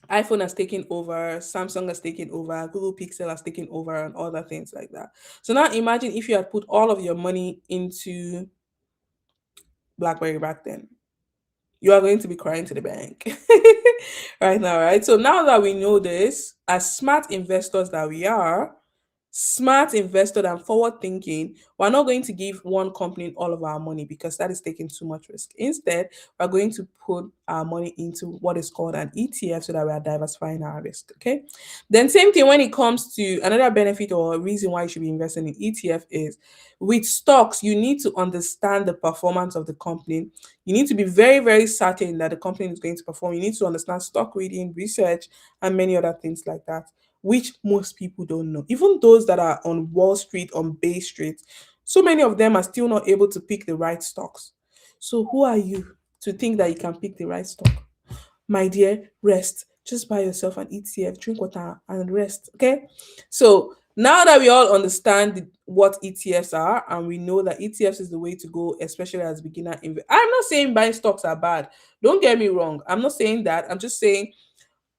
iPhone has taken over, Samsung has taken over, Google Pixel has taken over, and other things like that. So now imagine if you had put all of your money into BlackBerry back then. You are going to be crying to the bank right now, right? So now that we know this, as smart investors that we are, smart investor and forward thinking, we're not going to give one company all of our money because that is taking too much risk. Instead, we're going to put our money into what is called an ETF so that we are diversifying our risk. Okay. Then same thing when it comes to another benefit or reason why you should be investing in ETF is with stocks, you need to understand the performance of the company. You need to be very, very certain that the company is going to perform. You need to understand stock reading, research, and many other things like that, which most people don't know. Even those that are on Wall Street, on Bay Street, so many of them are still not able to pick the right stocks. So, who are you to think that you can pick the right stock? My dear, rest. Just buy yourself an ETF, drink water, and rest. Okay. So, now that we all understand what ETFs are and we know that ETFs is the way to go, especially as beginner I'm not saying buying stocks are bad. Don't get me wrong. I'm not saying that. I'm just saying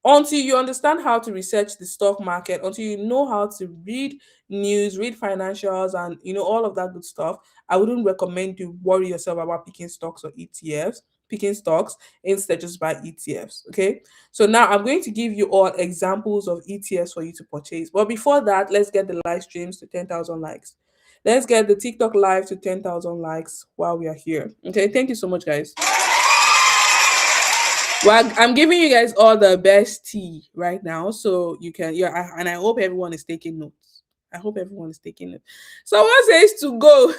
until you understand how to research the stock market, until you know how to read news, read financials, and all of that good stuff, I wouldn't recommend you worry yourself about picking stocks or ETFs, picking stocks. Instead, just buy ETFs. Okay. So now I'm going to give you all examples of ETFs for you to purchase. But before that, let's get the live streams to 10,000 likes. Let's get the TikTok live to 10,000 likes while we are here. Okay. Thank you so much, guys. Well, I'm giving you guys all the best tea right now, so you can. Yeah, and I hope everyone is taking notes. I hope everyone is taking notes. Someone says to go.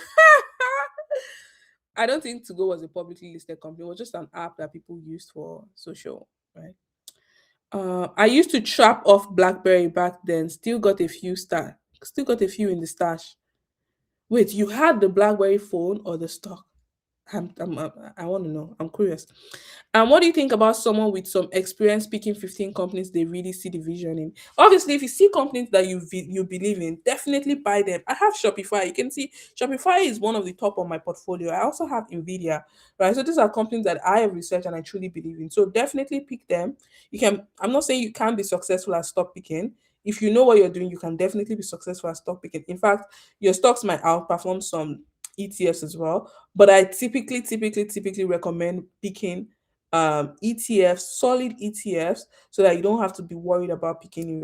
I don't think to go was a publicly listed company. It was just an app that people used for social, right? I used to trap off BlackBerry back then. Still got a few in the stash. Wait, you had the BlackBerry phone or the stock? I want to know. I'm curious. And what do you think about someone with some experience picking 15 companies they really see the vision in? Obviously, if you see companies that you believe in, definitely buy them. I have Shopify. You can see Shopify is one of the top on my portfolio. I also have Nvidia, right? So these are companies that I have researched and I truly believe in. So definitely pick them. You can. I'm not saying you can't be successful at stock picking. If you know what you're doing, you can definitely be successful at stock picking. In fact, your stocks might outperform some ETFs as well. But I typically recommend picking ETFs, solid ETFs, so that you don't have to be worried about picking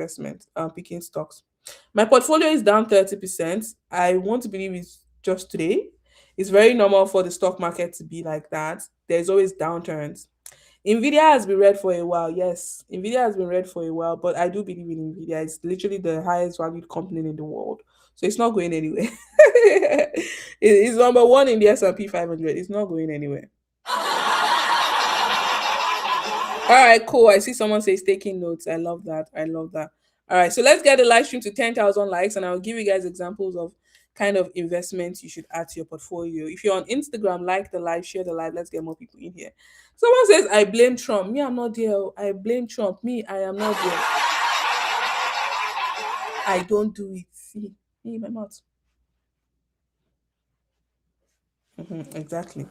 picking stocks. My portfolio is down 30%. I want to believe it's just today. It's very normal for the stock market to be like that. There's always downturns. Nvidia has been red for a while. Yes, Nvidia has been red for a while, but I do believe in Nvidia. It's literally the highest valued company in the world, so it's not going anywhere. It's number one in the S&P 500. It's not going anywhere. All right, cool. I see someone says taking notes. I love that. I love that. All right, so let's get the live stream to 10,000 likes, and I'll give you guys examples of kind of investments you should add to your portfolio. If you're on Instagram, like the live, share the live. Let's get more people in here. Someone says, I blame Trump. Me, I'm not there. Oh. I blame Trump. Me, I am not there. I don't do it. See, me, my mouth. Exactly.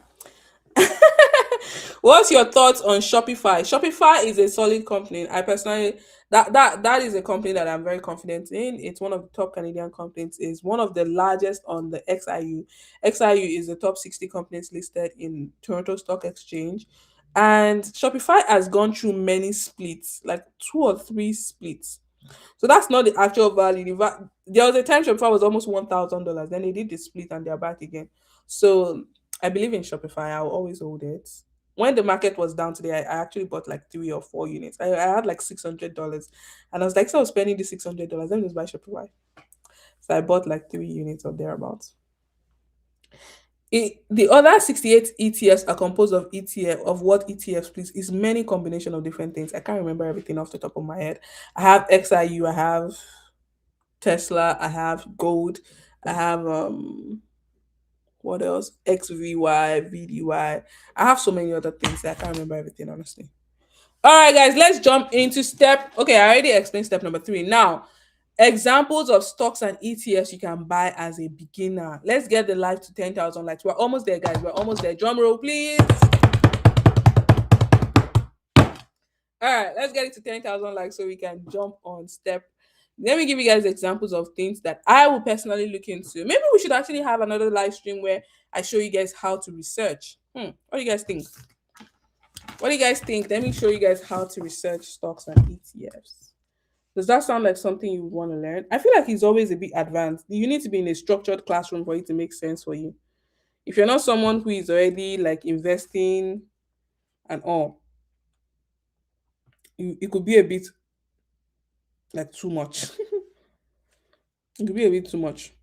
What's your thoughts on Shopify? Shopify is a solid company. I personally that is a company that I'm very confident in. It's one of the top Canadian companies. It's one of the largest on the XIU. XIU is the top 60 companies listed in Toronto Stock Exchange. And Shopify has gone through many splits, like two or three splits. So that's not the actual value. There was a time Shopify was almost $1,000. Then they did the split and they're back again. So I believe in Shopify. I'll always hold it. When the market was down today, I actually bought like 3 or 4 units. I had like $600, and I was like, so I was spending the $600. Let me just buy Shopify. So I bought like 3 units or thereabouts. The other 68 ETFs are composed of what ETFs, please, is many combination of different things. I can't remember everything off the top of my head. I have XIU, I have Tesla, I have gold, I have what else? XVY, VDY. I have so many other things that I can't remember everything honestly. All right, guys, let's jump into step. Okay, I already explained step number 3. Now, examples of stocks and ETFs you can buy as a beginner. Let's get the live to 10,000 likes. We're almost there, guys. We're almost there. Drum roll, please. All right, cool. I see someone saying taking notes. I love that. I love that. All right, so let's get the live to 10,000 likes, and I'll give you guys examples of kind of investments you should add to your portfolio. If you're on Instagram, like the live, share the live. Let's get more people in here. Someone says, I blame Trump. Me, I'm not there. Oh. I don't do it. See, me, my mouth. All right, let's get it to 10,000 likes so we can jump on step. Let me give you guys examples of things that I will personally look into. Maybe we should actually have another live stream where I show you guys how to research. What do you guys think? What do you guys think? Let me show you guys how to research stocks and ETFs. Does that sound like something you would want to learn? I feel like it's always a bit advanced. You need to be in a structured classroom for it to make sense for you. If you're not someone who is already like investing and all, it could be a bit like too much. It could be a bit too much.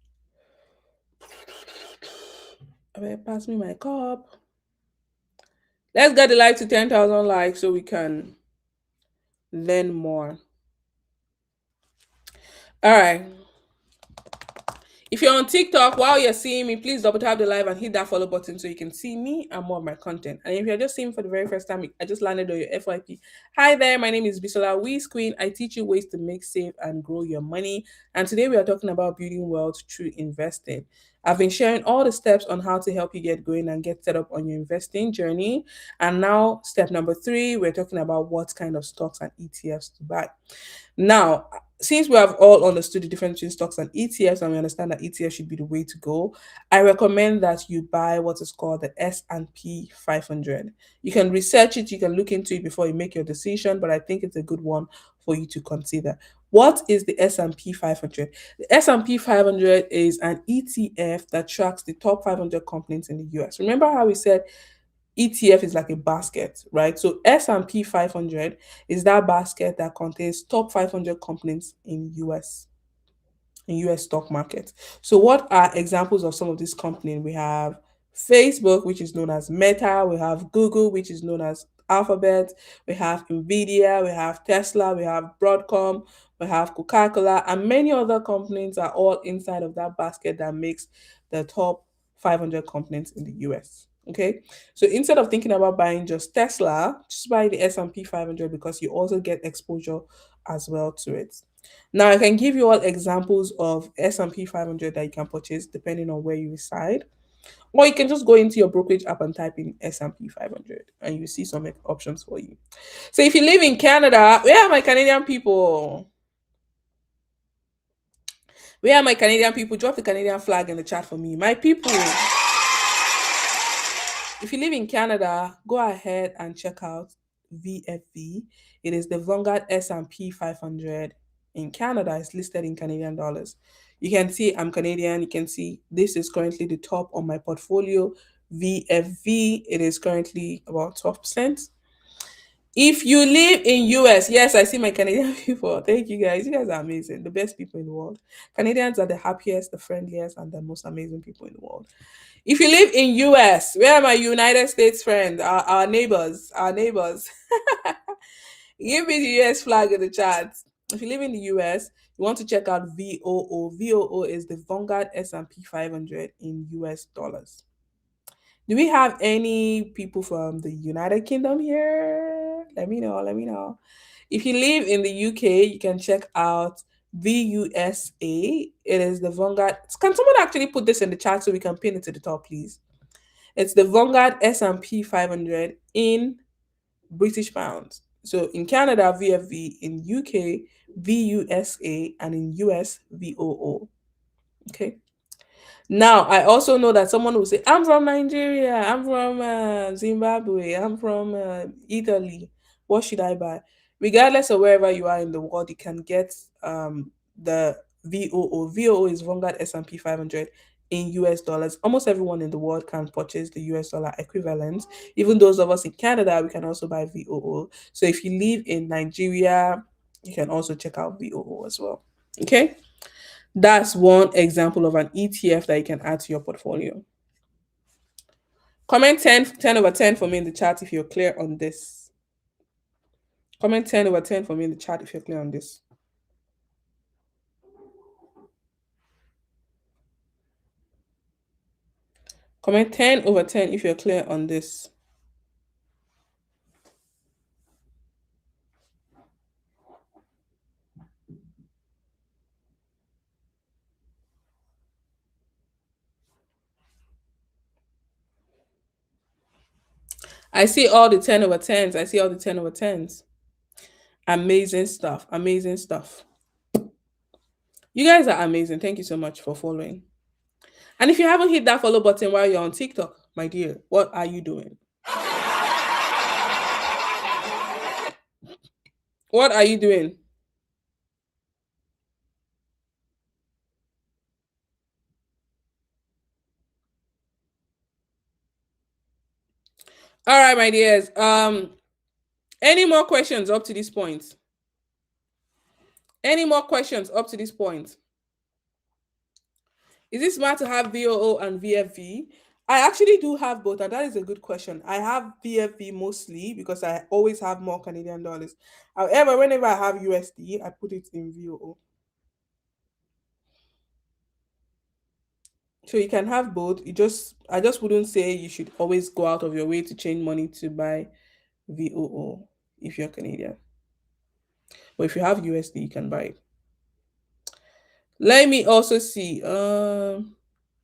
Okay, pass me my cup. Let's get the live to 10,000 likes so we can learn more. All right. If you're on TikTok while you're seeing me, please double tap the live and hit that follow button so you can see me and more of my content. And if you're just seeing me for the very first time, I just landed on your FYP. Hi there, my name is Bisola Wiz Queen. I teach you ways to make, save, and grow your money. And today we are talking about building wealth through investing. I've been sharing all the steps on how to help you get going and get set up on your investing journey. And now, step number 3, we're talking about what kind of stocks and ETFs to buy. Now, since we have all understood the difference between stocks and ETFs, and we understand that ETFs should be the way to go, I recommend that you buy what is called the S&P 500. You can research it, you can look into it before you make your decision, but I think it's a good one for you to consider. What is the S&P 500? The S&P 500 is an ETF that tracks the top 500 companies in the US. Remember how we said ETF is like a basket, right? So S&P 500 is that basket that contains top 500 companies in US stock market. So what are examples of some of these companies? We have Facebook, which is known as Meta, we have Google, which is known as Alphabet, we have Nvidia, we have Tesla, we have Broadcom, we have Coca-Cola, and many other companies are all inside of that basket that makes the top 500 companies in the US. Okay, so instead of thinking about buying just Tesla, just buy the S&P 500 because you also get exposure as well to it. Now, I can give you all examples of S&P 500 that you can purchase depending on where you reside. Or you can just go into your brokerage app and type in S&P 500 and you see some options for you. So if you live in Canada, where are my Canadian people? Where are my Canadian people? Drop the Canadian flag in the chat for me. My people, if you live in Canada, go ahead and check out VFV. It is the Vanguard S&P 500 in Canada. It's listed in Canadian dollars. You can see I'm Canadian. You can see this is currently the top on my portfolio. VFV, it is currently about 12%. If you live in US, yes, I see my Canadian people. Thank you guys. You guys are amazing. The best people in the world. Canadians are the happiest, the friendliest, and the most amazing people in the world. If you live in US, where are my United States friends? Our neighbors, our neighbors. Give me the US flag in the chat. If you live in the US, you want to check out VOO. VOO is the Vanguard S&P 500 in US dollars. Do we have any people from the United Kingdom here? Let me know. Let me know. If you live in the UK, you can check out VUSA. It is the Vanguard. Can someone actually put this in the chat so we can pin it to the top, please? It's the Vanguard S&P 500 in British pounds. So in Canada, VFV, in UK, VUSA, and in US, VOO. Okay. Now, I also know that someone will say, I'm from Nigeria, I'm from Zimbabwe, I'm from Italy. What should I buy? Regardless of wherever you are in the world, you can get the VOO. VOO is Vanguard S&P 500 in US dollars. Almost everyone in the world can purchase the US dollar equivalent. Even those of us in Canada, we can also buy VOO. So if you live in Nigeria, you can also check out VOO as well. Okay. That's one example of an ETF that you can add to your portfolio. Comment 10 over 10 for me in the chat if you're clear on this. Comment 10 over 10 for me in the chat if you're clear on this. Comment 10 over 10 if you're clear on this. I see all the 10 over 10s. I see all the 10 over 10s. Amazing stuff. Amazing stuff. You guys are amazing. Thank you so much for following. And if you haven't hit that follow button while you're on TikTok, my dear, what are you doing? What are you doing? All right, my dears. Any more questions up to this point? Any more questions up to this point? Is it smart to have VOO and VFV? I actually do have both, and that is a good question. I have VFV mostly because I always have more Canadian dollars. However, whenever I have USD, I put it in VOO. So you can have both. I just wouldn't say you should always go out of your way to change money to buy VOO if you're Canadian. But if you have USD, you can buy it. Let me also see.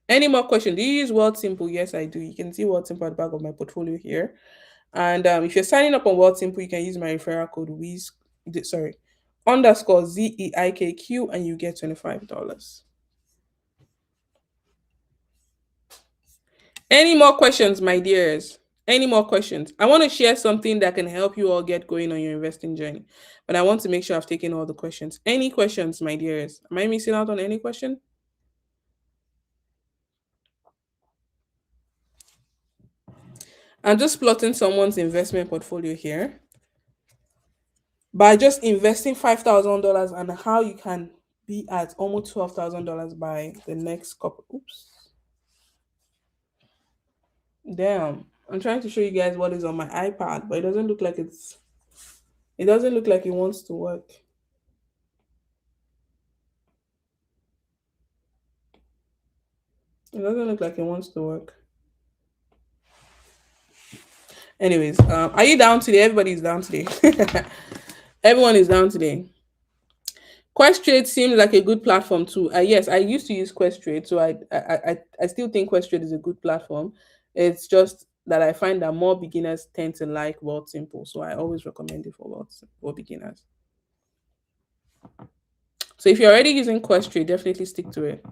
Any more questions? Do you use World Simple? Yes, I do. You can see World Simple at the back of my portfolio here. And if you're signing up on World Simple, you can use my referral code underscore ZEIKQ, and you get $25. Any more questions, my dears? Any more questions? I want to share something that can help you all get going on your investing journey, but I want to make sure I've taken all the questions. Any questions, my dears? Am I missing out on any question? I'm just plotting someone's investment portfolio here by just investing $5,000 and how you can be at almost $12,000 by the next couple. Oops. Damn. I'm trying to show you guys what is on my iPad, but it doesn't look like it doesn't look like it wants to work. It doesn't look like it wants to work. Anyways, are you down today? Everybody's down today. Everyone is down today. Questrade seems like a good platform too. Yes, I used to use Questrade, so I still think Questrade is a good platform. It's just that I find that more beginners tend to like World Simple, so I always recommend it for beginners. So if you're already using Questrade, definitely stick to it.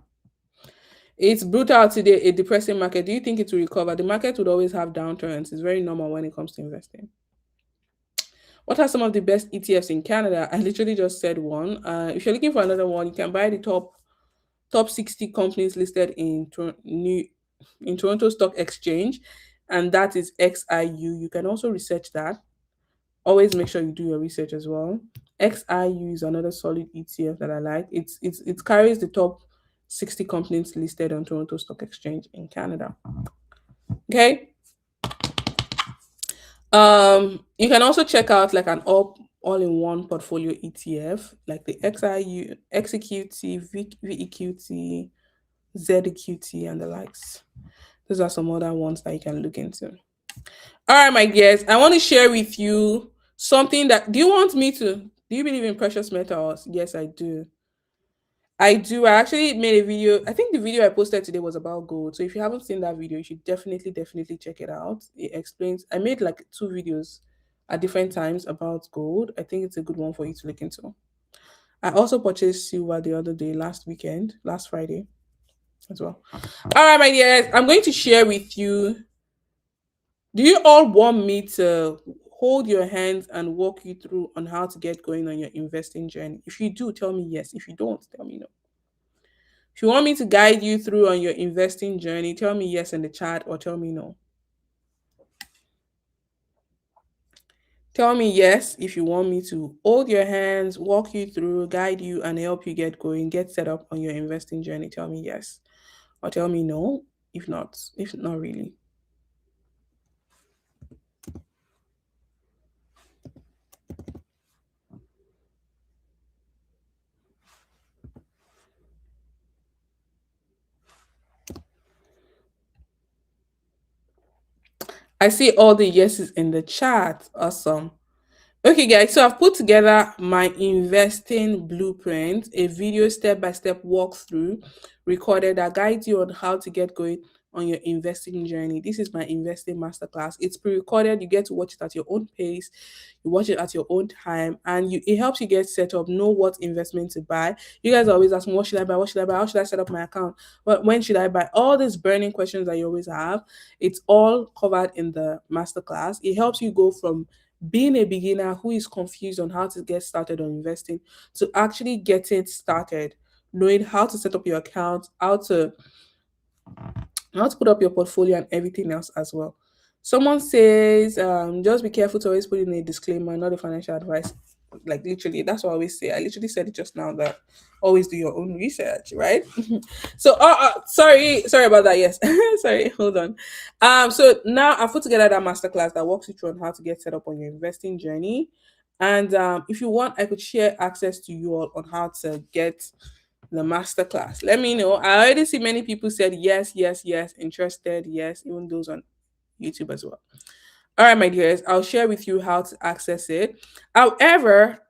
It's brutal today, a depressing market. Do you think it will recover? The market would always have downturns. It's very normal when it comes to investing. What are some of the best ETFs in Canada? I literally just said one. If you're looking for another one, you can buy the top 60 companies listed in Toronto Stock Exchange, and that is XIU. You can also research that. Always make sure you do your research as well. XIU is another solid ETF that I like. It carries the top 60 companies listed on Toronto Stock Exchange in Canada. Okay. You can also check out like an all-in-one portfolio ETF, like the XIU, XEQT, VEQT, ZEQT, and the likes. Those are some other ones that you can look into. All right, my dears, I want to share with you something that. Do you want me to? Do you believe in precious metals? Yes, I do. I do. I actually made a video. I think the video I posted today was about gold. So if you haven't seen that video, you should definitely check it out. It explains. I made like 2 videos at different times about gold. I think it's a good one for you to look into. I also purchased silver the other day, last Friday as well. All right, my dears, I'm going to share with you. Do you all want me to hold your hands and walk you through on how to get going on your investing journey? If you do, tell me yes. If you don't, tell me no. If you want me to guide you through on your investing journey, tell me yes in the chat or tell me no. Tell me yes if you want me to hold your hands, walk you through, guide you, and help you get going, get set up on your investing journey. Tell me yes. Or tell me no, if not really. I see all the yeses in the chat. Awesome. Okay, guys, so I've put together my investing blueprint, a video step by step walkthrough recorded that guides you on how to get going on your investing journey. This is my investing masterclass. It's pre-recorded. You get to watch it at your own pace. You watch it at your own time, and it helps you get set up, know what investment to buy. You guys are always asking, what should I buy? What should I buy? How should I set up my account? But when should I buy? All these burning questions that you always have, it's all covered in the masterclass. It helps you go from being a beginner who is confused on how to get started on investing to actually getting started, knowing how to set up your account, how to put up your portfolio and everything else as well. Someone says, just be careful to always put in a disclaimer, not a financial advice. Like literally, that's what I always say. I literally said it just now that always do your own research, right? So, sorry about that. Yes, sorry. Hold on. So now I've put together that masterclass that walks you through on how to get set up on your investing journey. And if you want, I could share access to you all on how to get the masterclass. Let me know. I already see many people said yes, yes, yes, interested, yes, even those on YouTube as well. All right, my dears, I'll share with you how to access it. However,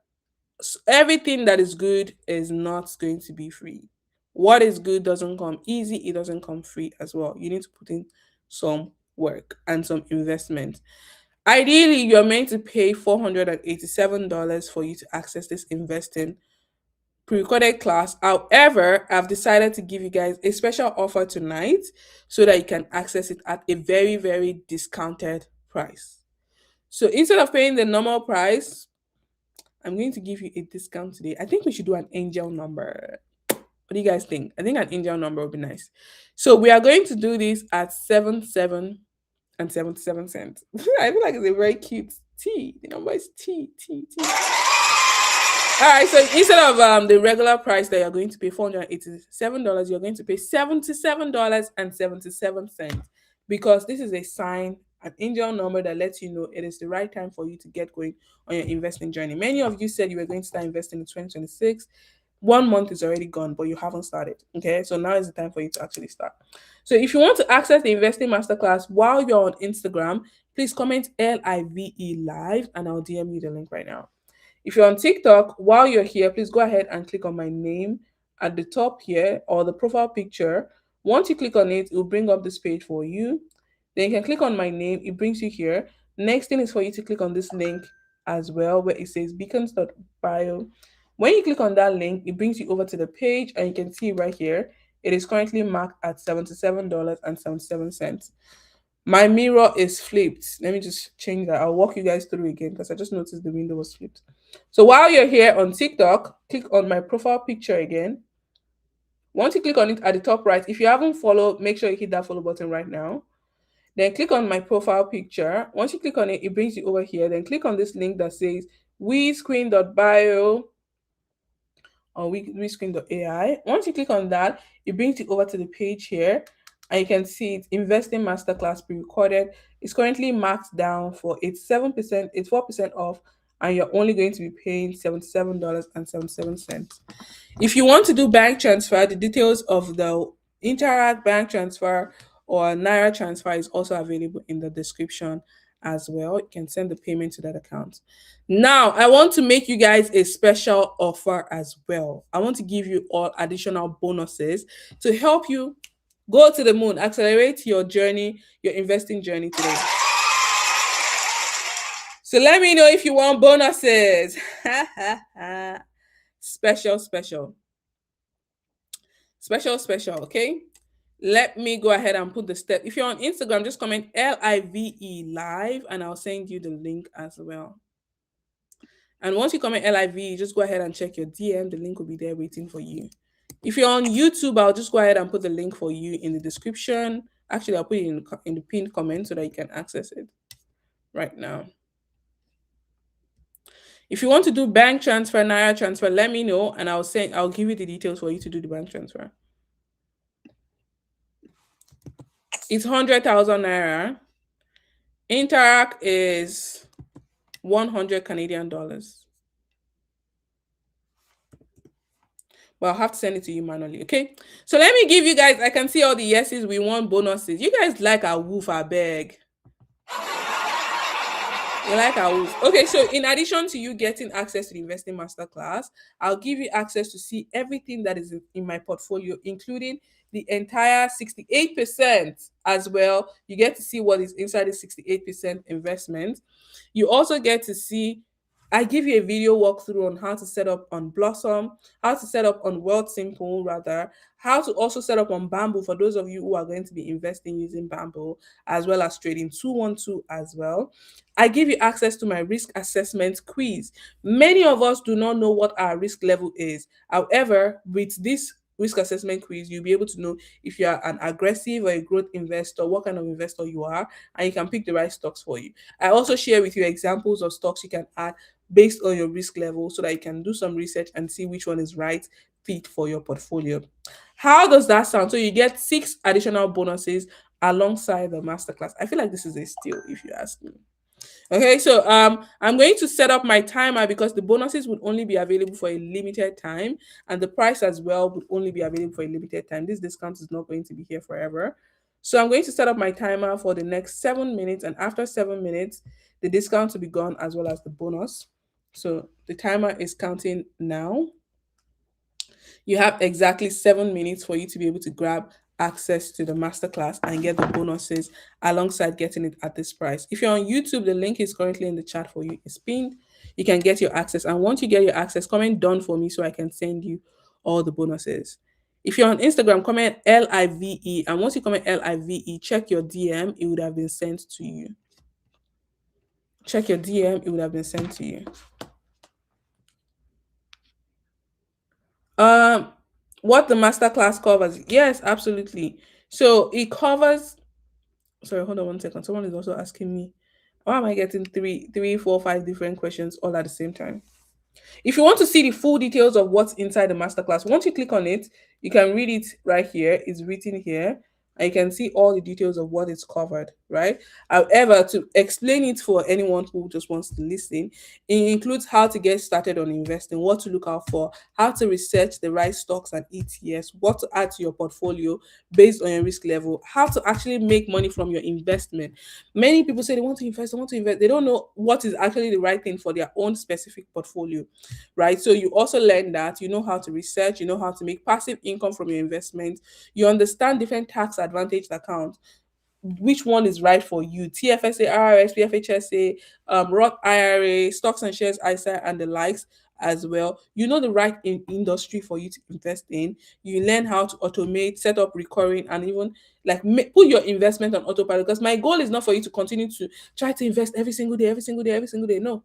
everything that is good is not going to be free. What is good doesn't come easy, it doesn't come free as well. You need to put in some work and some investment. Ideally, you're meant to pay $487 for you to access this investing pre-recorded class. However, I've decided to give you guys a special offer tonight so that you can access it at a very, very discounted price. So instead of paying the normal price, I'm going to give you a discount today. I think we should do an angel number. What do you guys think? I think an angel number would be nice. So we are going to do this at 77 and 77 cents. I feel like it's a very cute T. The number is T. All right, so instead of the regular price that you're going to pay $487, you're going to pay $77.77 because this is a sign, an angel number that lets you know it is the right time for you to get going on your investing journey. Many of you said you were going to start investing in 2026. 1 month is already gone, but you haven't started. Okay, so now is the time for you to actually start. So if you want to access the investing masterclass while you're on Instagram, please comment LIVE live and I'll DM you the link right now. If you're on TikTok, while you're here, please go ahead and click on my name at the top here or the profile picture. Once you click on it, it will bring up this page for you. Then you can click on my name, it brings you here. Next thing is for you to click on this link as well, where it says beacons.bio. When you click on that link, it brings you over to the page and you can see right here, it is currently marked at $77.77. My mirror is flipped. Let me just change that. I'll walk you guys through again because I just noticed the window was flipped. So while you're here on TikTok, click on my profile picture again. Once you click on it at the top right, if you haven't followed, make sure you hit that follow button right now. Then click on my profile picture. Once you click on it, it brings you over here. Then click on this link that says WeScreen.bio or WeScreen.ai. Once you click on that, it brings you over to the page here. And you can see it's investing masterclass pre-recorded. It's currently marked down for it's 7%, it's 4% off, and you're only going to be paying $77.77. If you want to do bank transfer, the details of the Interact bank transfer or Naira transfer is also available in the description as well. You can send the payment to that account. Now, I want to make you guys a special offer as well. I want to give you all additional bonuses to help you go to the moon, accelerate your journey, your investing journey today. So let me know if you want bonuses. Special, okay? Let me go ahead and put the step. If you're on Instagram, just comment LIVE live and I'll send you the link as well. And once you comment LIVE, just go ahead and check your DM. The link will be there waiting for you. If you're on YouTube, I'll just go ahead and put the link for you in the description. Actually, I'll put it in the pinned comment so that you can access it right now. If you want to do bank transfer, Naira transfer, let me know and I'll give you the details for you to do the bank transfer. It's 100,000 Naira. Interact is 100 Canadian dollars. But I'll have to send it to you manually, okay? So let me give you guys, I can see all the yeses, we want bonuses. You guys like our woof, our bag. You like our wolf. Okay, so in addition to you getting access to the investing masterclass, I'll give you access to see everything that is in my portfolio, including the entire 68% as well. You get to see what is inside the 68% investment. You also get to see, I give you a video walkthrough on how to set up on Blossom, how to set up on World Simple, rather, how to also set up on Bamboo for those of you who are going to be investing using Bamboo, as well as trading 212 as well. I give you access to my risk assessment quiz. Many of us do not know what our risk level is. However, with this risk assessment quiz, you'll be able to know if you are an aggressive or a growth investor, what kind of investor you are, and you can pick the right stocks for you. I also share with you examples of stocks you can add based on your risk level so that you can do some research and see which one is right fit for your portfolio. How does that sound? So you get 6 additional bonuses alongside the masterclass. I feel like this is a steal if you ask me. Okay, so I'm going to set up my timer because the bonuses would only be available for a limited time, and the price as well would only be available for a limited time. This discount is not going to be here forever. So I'm going to set up my timer for the next 7 minutes, and after 7 minutes, the discount will be gone as well as the bonus. So the timer is counting now. You have exactly 7 minutes for you to be able to grab access to the masterclass and get the bonuses alongside getting it at this price. If you're on YouTube, the link is currently in the chat for you. It's pinned. You can get your access. And once you get your access, comment done for me so I can send you all the bonuses. If you're on Instagram, comment LIVE. And once you comment LIVE, check your DM. It would have been sent to you. Check your DM. It would have been sent to you. Um, what the masterclass covers? Yes, absolutely. So it covers. Sorry, hold on 1 second. Someone is also asking me, why am I getting three, four, five different questions all at the same time? If you want to see the full details of what's inside the masterclass, once you click on it, you can read it right here. It's written here, and you can see all the details of what it's covered, right? However, to explain it for anyone who just wants to listen, it includes how to get started on investing, what to look out for, how to research the right stocks and ETFs, what to add to your portfolio based on your risk level, how to actually make money from your investment. Many people say they want to invest, they want to invest. They don't know what is actually the right thing for their own specific portfolio, right? So you also learn that you know how to research, you know how to make passive income from your investment, you understand different tax advantaged accounts, which one is right for you: TFSA, RRS, PFHSA, Roth IRA, stocks and shares, ISA, and the likes as well. You know the right industry for you to invest in. You learn how to automate, set up recurring, and even like put your investment on autopilot. Because my goal is not for you to continue to try to invest every single day, every single day, every single day. No,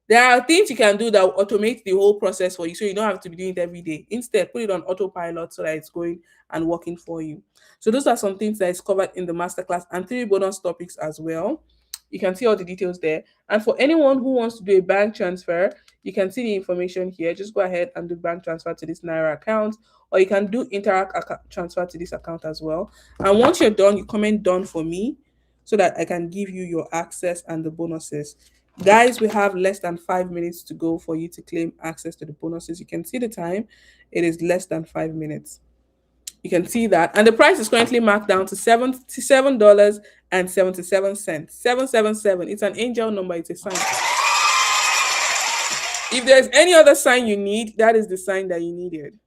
there are things you can do that will automate the whole process for you so you don't have to be doing it every day. Instead, put it on autopilot so that it's going and working for you. So those are some things that is covered in the masterclass and 3 bonus topics as well. You can see all the details there. And for anyone who wants to do a bank transfer, you can see the information here. Just go ahead and do bank transfer to this Naira account, or you can do Interact transfer to this account as well. And once you're done, you comment done for me so that I can give you your access and the bonuses. Guys, we have less than 5 minutes to go for you to claim access to the bonuses. You can see the time, it is less than 5 minutes. You can see that. And the price is currently marked down to $77.77. 777. It's an angel number, it's a sign. If there's any other sign you need, that is the sign that you needed.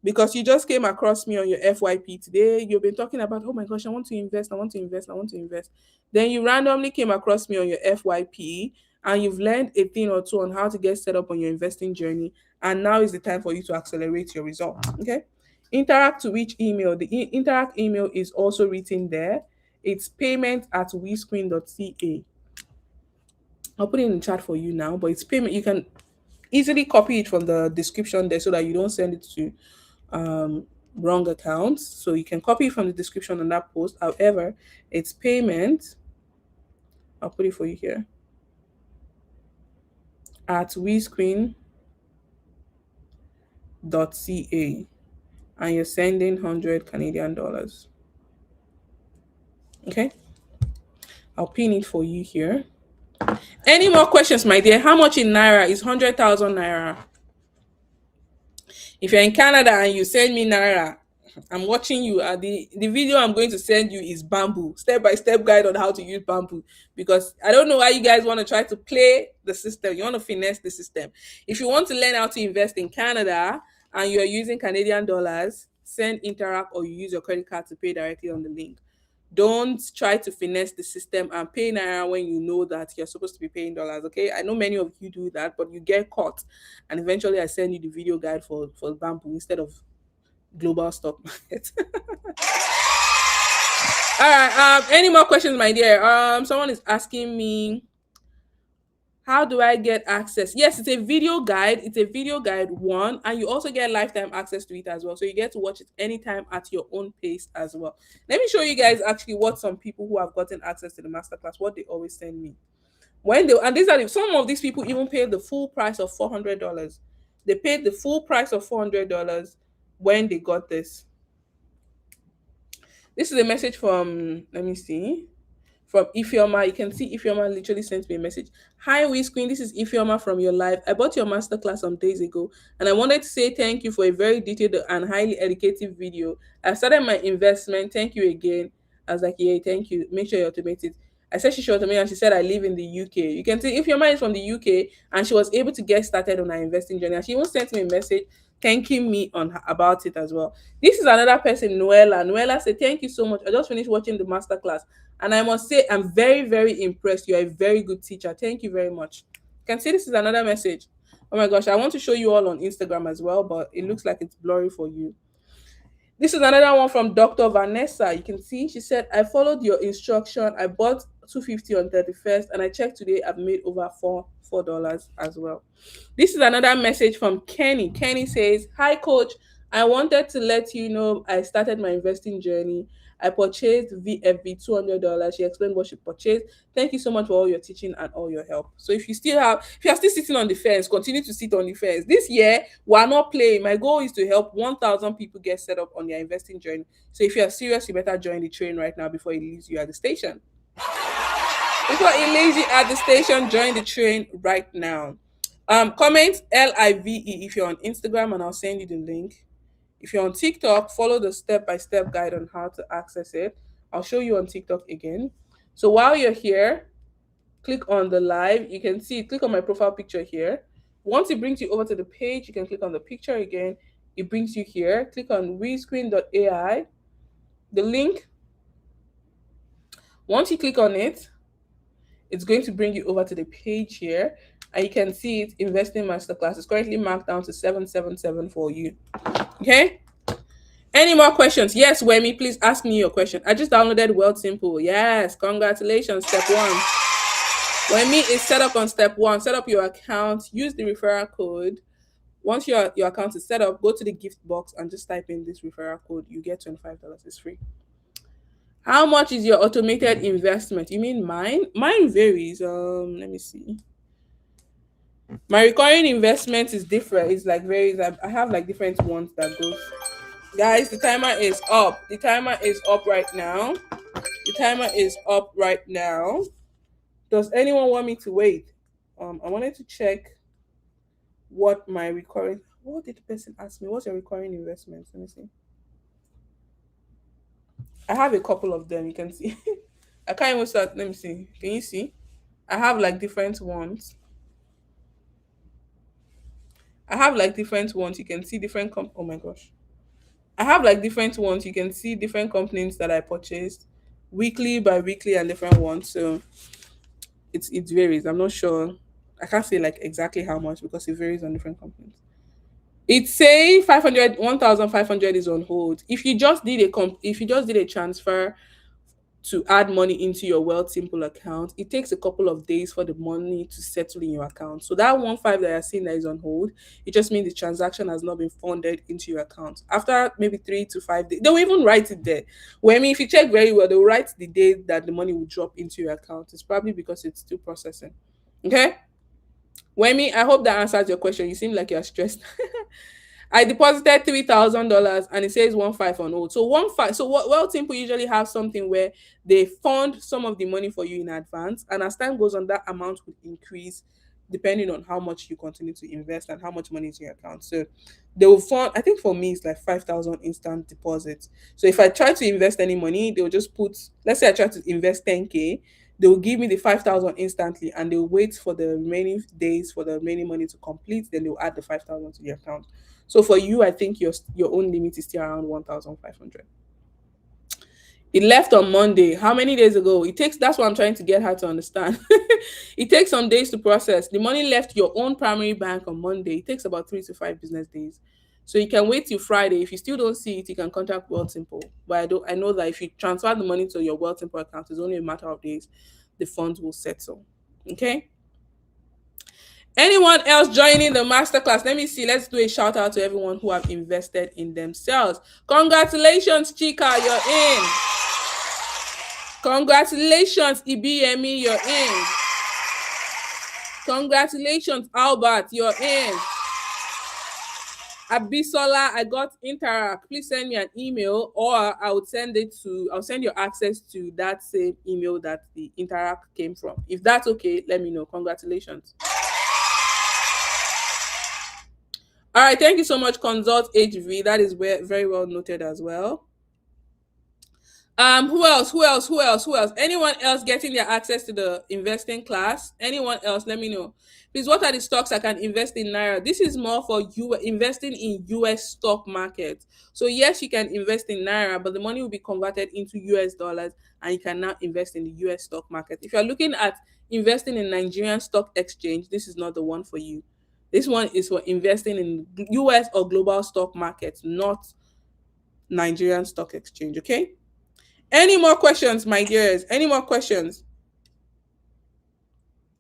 Because you just came across me on your FYP today. You've been talking about, oh my gosh, I want to invest, I want to invest, I want to invest. Then you randomly came across me on your FYP and you've learned a thing or two on how to get set up on your investing journey. And now is the time for you to accelerate your result. Okay. Interact to which email? The Interact email is also written there. It's payment@wescreen.ca. I'll put it in the chat for you now, but it's payment. You can easily copy it from the description there so that you don't send it to wrong accounts. So you can copy it from the description on that post. However, it's payment. I'll put it for you here at wescreen.ca, and you're sending 100 Canadian dollars. Okay, I'll pin it for you here. Any more questions, my dear? How much in Naira is 100,000 Naira? If you're in Canada and you send me Naira, I'm watching you. The video I'm going to send you is Bamboo, step by step guide on how to use Bamboo. Because I don't know why you guys want to try to play the system. You want to finesse the system. If you want to learn how to invest in Canada and you are using Canadian dollars, send Interact or you use your credit card to pay directly on the link. Don't try to finesse the system and pay naira when you know that you're supposed to be paying dollars. Okay, I know many of you do that, but you get caught, and eventually I send you the video guide for Bamboo instead of global stock market. All right. Any more questions, my dear? Someone is asking me, how do I get access? Yes, it's a video guide. It's a video guide one, and you also get lifetime access to it as well. So you get to watch it anytime at your own pace as well. Let me show you guys actually what some people who have gotten access to the masterclass, what they always send me. When they and these are some of these people even paid the full price of $400. They paid the full price of $400 when they got this. This is a message from, let me see, from Ifeoma. You can see Ifeoma literally sent me a message. Hi, Wiz Queen. This is Ifeoma from your live. I bought your masterclass some days ago, and I wanted to say thank you for a very detailed and highly educative video. I started my investment. Thank you again. I was like, yeah, thank you. Make sure you automate it. I said she should automate, and she said I live in the UK. You can see Ifeoma is from the UK, and she was able to get started on her investing journey. And she even sent me a message thanking me about it as well. This is another person, Noella. Noella said, thank you so much. I just finished watching the masterclass. And I must say, I'm very, very impressed. You're a very good teacher. Thank you very much. You can see this is another message. Oh my gosh, I want to show you all on Instagram as well, but it looks like it's blurry for you. This is another one from Dr. Vanessa. You can see she said, I followed your instruction. I bought 250 on 31st, and I checked today, I've made over $4 as well. This is another message from Kenny. Kenny says, hi coach, I wanted to let you know I started my investing journey. I purchased VFB $200. She explained what she purchased. Thank you so much for all your teaching and all your help. So if you are still sitting on the fence, continue to sit on the fence. This year, we're not playing. My goal is to help 1,000 people get set up on their investing journey. So if you are serious, you better join the train right now before it leaves you at the station. Before it leaves you at the station, join the train right now. Comment LIVE if you're on Instagram, and I'll send you the link. If you're on TikTok, follow the step-by-step guide on how to access it. I'll show you on TikTok again. So while you're here, click on the live. You can see, click on my profile picture here. Once it brings you over to the page, you can click on the picture again. It brings you here. Click on WeScreen.ai. The link, once you click on it, it's going to bring you over to the page here. And you can see it, Investing Masterclass. It's currently marked down to 777 for you. Okay? Any more questions? Yes, Wemi, please ask me your question. I just downloaded Wealth Simple. Yes, congratulations, step one. Wemi is set up on step one. Set up your account, use the referral code. Once your account is set up, go to the gift box and just type in this referral code. You get $25. It's free. How much is your automated investment? You mean mine? Mine varies. Let me see. My recurring investment is different. It's like varies. I have like different ones that goes. Guys, the timer is up. The timer is up right now. The timer is up right now. Does anyone want me to wait? I wanted to check what my recurring. What did the person ask me? What's your recurring investment? Let me see. I have a couple of them. You can see. I can't even start. Let me see. Can you see? I have like different ones. I have like different ones. You can see different oh my gosh. I have like different ones. You can see different companies that I purchased weekly, by weekly, and different ones. So it varies. I'm not sure. I can't say like exactly how much because it varies on different companies. It's saying 500, 1,500 is on hold. If you just did a transfer to add money into your Wealth Simple account, it takes a couple of days for the money to settle in your account. So that 1,500 that you're seeing that is on hold, it just means the transaction has not been funded into your account. After maybe 3 to 5 days, they'll even write it there. Well, I mean, if you check very well, they'll write the day that the money will drop into your account. It's probably because it's still processing. Okay? Wemi, I hope that answers your question. You seem like you're stressed. I deposited $3,000 and it says 1,500 on hold. So 1,500. So what Wealth Simple usually have something where they fund some of the money for you in advance, and as time goes on, that amount will increase depending on how much you continue to invest and how much money is in your account. So they will fund, I think for me it's like 5,000 instant deposits. So if I try to invest any money, they'll just put, let's say I try to invest 10K, they will give me the 5,000 instantly, and they'll wait for the remaining days for the remaining money to complete, then they'll add the 5,000 to the account. So for you, I think your own limit is still around 1,500. It left on Monday. How many days ago? It takes, that's what I'm trying to get her to understand. It takes some days to process. The money left your own primary bank on Monday. It takes about 3 to 5 business days. So you can wait till Friday. If you still don't see it, you can contact World Simple. But I know that if you transfer the money to your World Simple account, it's only a matter of days. The funds will settle. Okay. Anyone else joining the masterclass? Let me see. Let's do a shout out to everyone who have invested in themselves. Congratulations, Chika, you're in. Congratulations, Ibiyemi, you're in. Congratulations, Albert, you're in. Abisola, I got Interact. Please send me an email, or I'll send your access to that same email that the Interact came from. If that's okay, let me know. Congratulations. All right, thank you so much, Consult HV. That is very well noted as well. Who else? Anyone else getting their access to the investing class? Anyone else? Let me know. Please, what are the stocks I can invest in Naira? This is more for you investing in US stock market. So yes, you can invest in Naira, but the money will be converted into US dollars, and you can now invest in the US stock market. If you're looking at investing in Nigerian stock exchange, this is not the one for you. This one is for investing in US or global stock markets, not Nigerian stock exchange. Okay. Any more questions, my dears? Any more questions?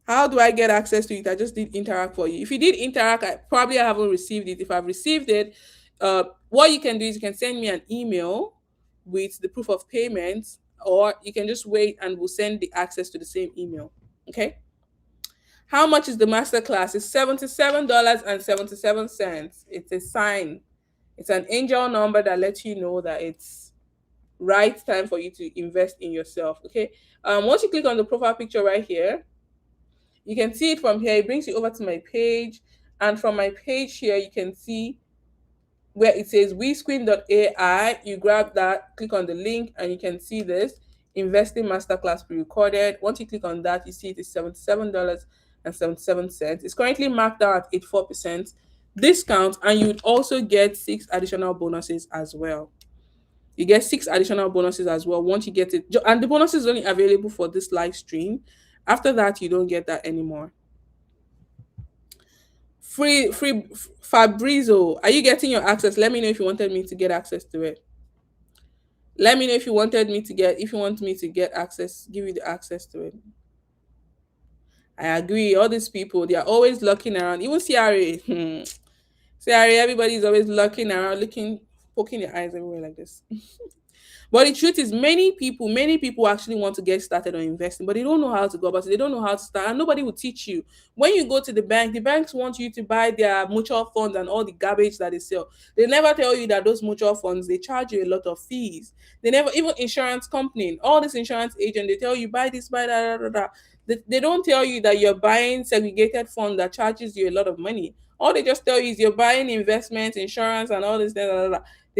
How do I get access to it? I just did Interact for you. If you did Interact, I probably haven't received it. If I've received it, what you can do is you can send me an email with the proof of payment, or you can just wait and we'll send the access to the same email. Okay. How much is the masterclass? It's $77.77. It's a sign. It's an angel number that lets you know that it's right time for you to invest in yourself. Okay. Once you click on the profile picture right here, you can see it from here. It brings you over to my page, and from my page here, you can see where it says WeScreen.ai. You grab that, click on the link, and you can see this investing masterclass pre-recorded. Once you click on that, you see it is $77.77. It's currently marked out at 84% discount, and you would also get 6 additional bonuses as well. You get 6 additional bonuses as well once you get it. And the bonus is only available for this live stream. After that, you don't get that anymore. Free Fabrizio, are you getting your access? Let me know if you wanted me to get access to it. Let me know if you want me to get access, give you the access to it. I agree. All these people, they are always looking around. Even CRA. CRA, everybody's always looking around, poking their eyes everywhere like this. But the truth is, many people actually want to get started on investing, but they don't know how to go about it. They don't know how to start, and nobody will teach you. When you go to the banks want you to buy their mutual funds and all the garbage that they sell. They never tell you that those mutual funds, they charge you a lot of fees. They never, even insurance company, all this insurance agent, they tell you buy this, buy that. They don't tell you that you're buying segregated fund that charges you a lot of money. All they just tell you is you're buying investments, insurance, and all this. They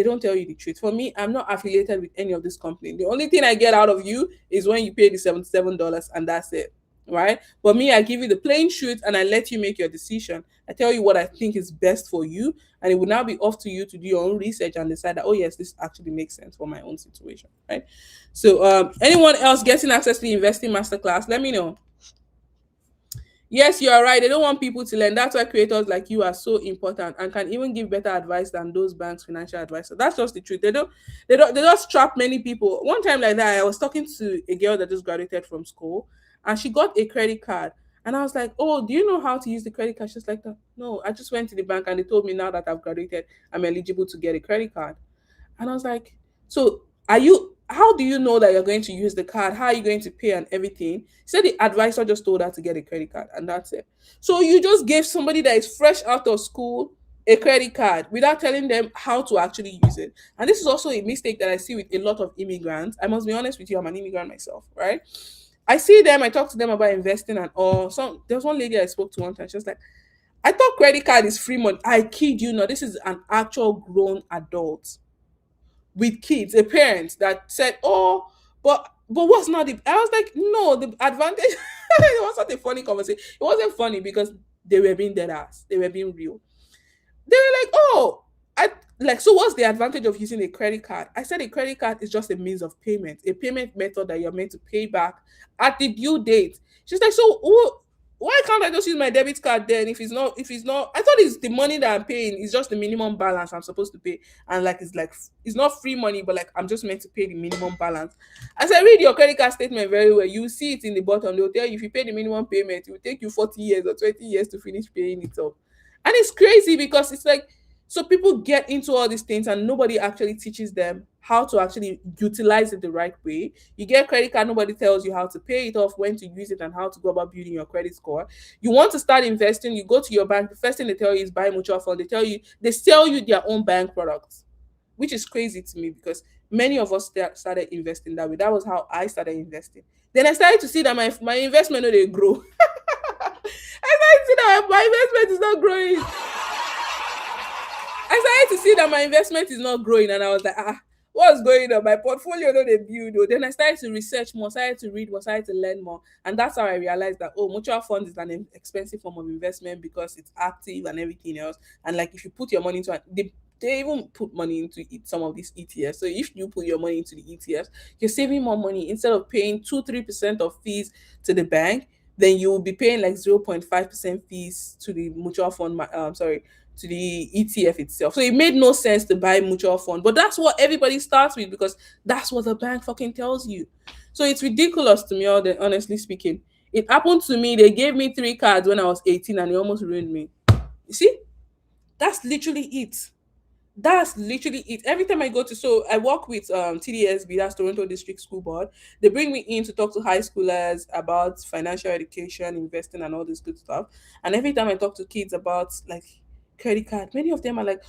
don't tell you the truth. For me, I'm not affiliated with any of this company. The only thing I get out of you is when you pay the $77, and that's it. Right? But me, I give you the plain truth and I let you make your decision. I tell you what I think is best for you, and it will now be off to you to do your own research and decide that, oh yes, this actually makes sense for my own situation. Right? So anyone else getting access to the investing masterclass, let me know. Yes, you are right. They don't want people to learn. That's why creators like you are so important and can even give better advice than those banks, financial advisors. That's just the truth. They just trap many people. One time like that, I was talking to a girl that just graduated from school, and she got a credit card. And I was like, oh, do you know how to use the credit card? She's like, no, I just went to the bank and they told me now that I've graduated, I'm eligible to get a credit card. And I was like, so how do you know that you're going to use the card? How are you going to pay and everything? He said the advisor just told her to get a credit card, and that's it. So you just gave somebody that is fresh out of school a credit card without telling them how to actually use it. And this is also a mistake that I see with a lot of immigrants. I must be honest with you, I'm an immigrant myself, right? I see them, I talk to them about investing and all. So there was one lady I spoke to one time. She was like, I thought credit card is free money. I kid you not. This is an actual grown adult with kids, a parent that said, "Oh, but what's not the?" I was like, "No, the advantage." It was not a funny conversation. It wasn't funny because they were being dead ass. They were being real. They were like, "Oh, I like. So what's the advantage of using a credit card?" I said, "A credit card is just a means of payment, a payment method that you're meant to pay back at the due date." She's like, "So why can't I just use my debit card then? If it's not, I thought it's the money that I'm paying is just the minimum balance I'm supposed to pay, and like it's not free money, but like I'm just meant to pay the minimum balance." As I read your credit card statement very well, you see it in the bottom. They'll tell you if you pay the minimum payment, it will take you 40 years or 20 years to finish paying it off. And it's crazy because it's like, so people get into all these things and nobody actually teaches them how to actually utilize it the right way. You get credit card, nobody tells you how to pay it off, when to use it, and how to go about building your credit score. You want to start investing, you go to your bank, the first thing they tell you is buy mutual fund. They sell you their own bank products, which is crazy to me because many of us started investing that way. That was how I started investing. Then I started to see that my investment no they grow. I started to see that my investment is not growing. I started to see that my investment is not growing, and I was like, what's going on? My portfolio no they build. Oh. Then I started to research more, started to read more, started to learn more, and that's how I realized that mutual fund is an expensive form of investment because it's active and everything else. And like if you put your money into it, they even put money into it, some of these ETFs. So if you put your money into the ETFs, you're saving more money instead of paying 2-3% of fees to the bank. Then you will be paying like 0.5% fees to the mutual fund. Sorry, to the ETF itself. So it made no sense to buy mutual fund, but that's what everybody starts with because that's what the bank fucking tells you. So it's ridiculous to me, honestly speaking. It happened to me. They gave me three cards when I was 18 and it almost ruined me. You see, that's literally it. That's literally it. Every time I go to, so I work with TDSB, that's Toronto District School Board. They bring me in to talk to high schoolers about financial education, investing, and all this good stuff. And every time I talk to kids about like credit card, many of them are like,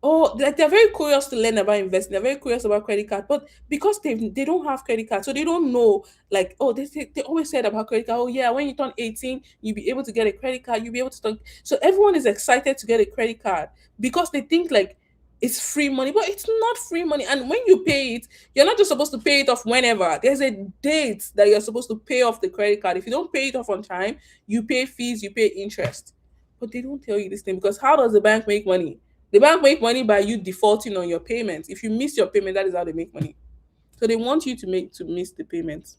like they're very curious to learn about investing. They're very curious about credit card, but because they don't have credit card, so they don't know. Like, they always said about credit card. Oh yeah, when you turn 18, you'll be able to get a credit card. You'll be able to turn. So everyone is excited to get a credit card because they think like it's free money, but it's not free money. And when you pay it, you're not just supposed to pay it off whenever. There's a date that you're supposed to pay off the credit card. If you don't pay it off on time, you pay fees, you pay interest. But they don't tell you this thing because how does the bank make money? The bank make money by you defaulting on your payments. If you miss your payment, that is how they make money. So they want you to miss the payments.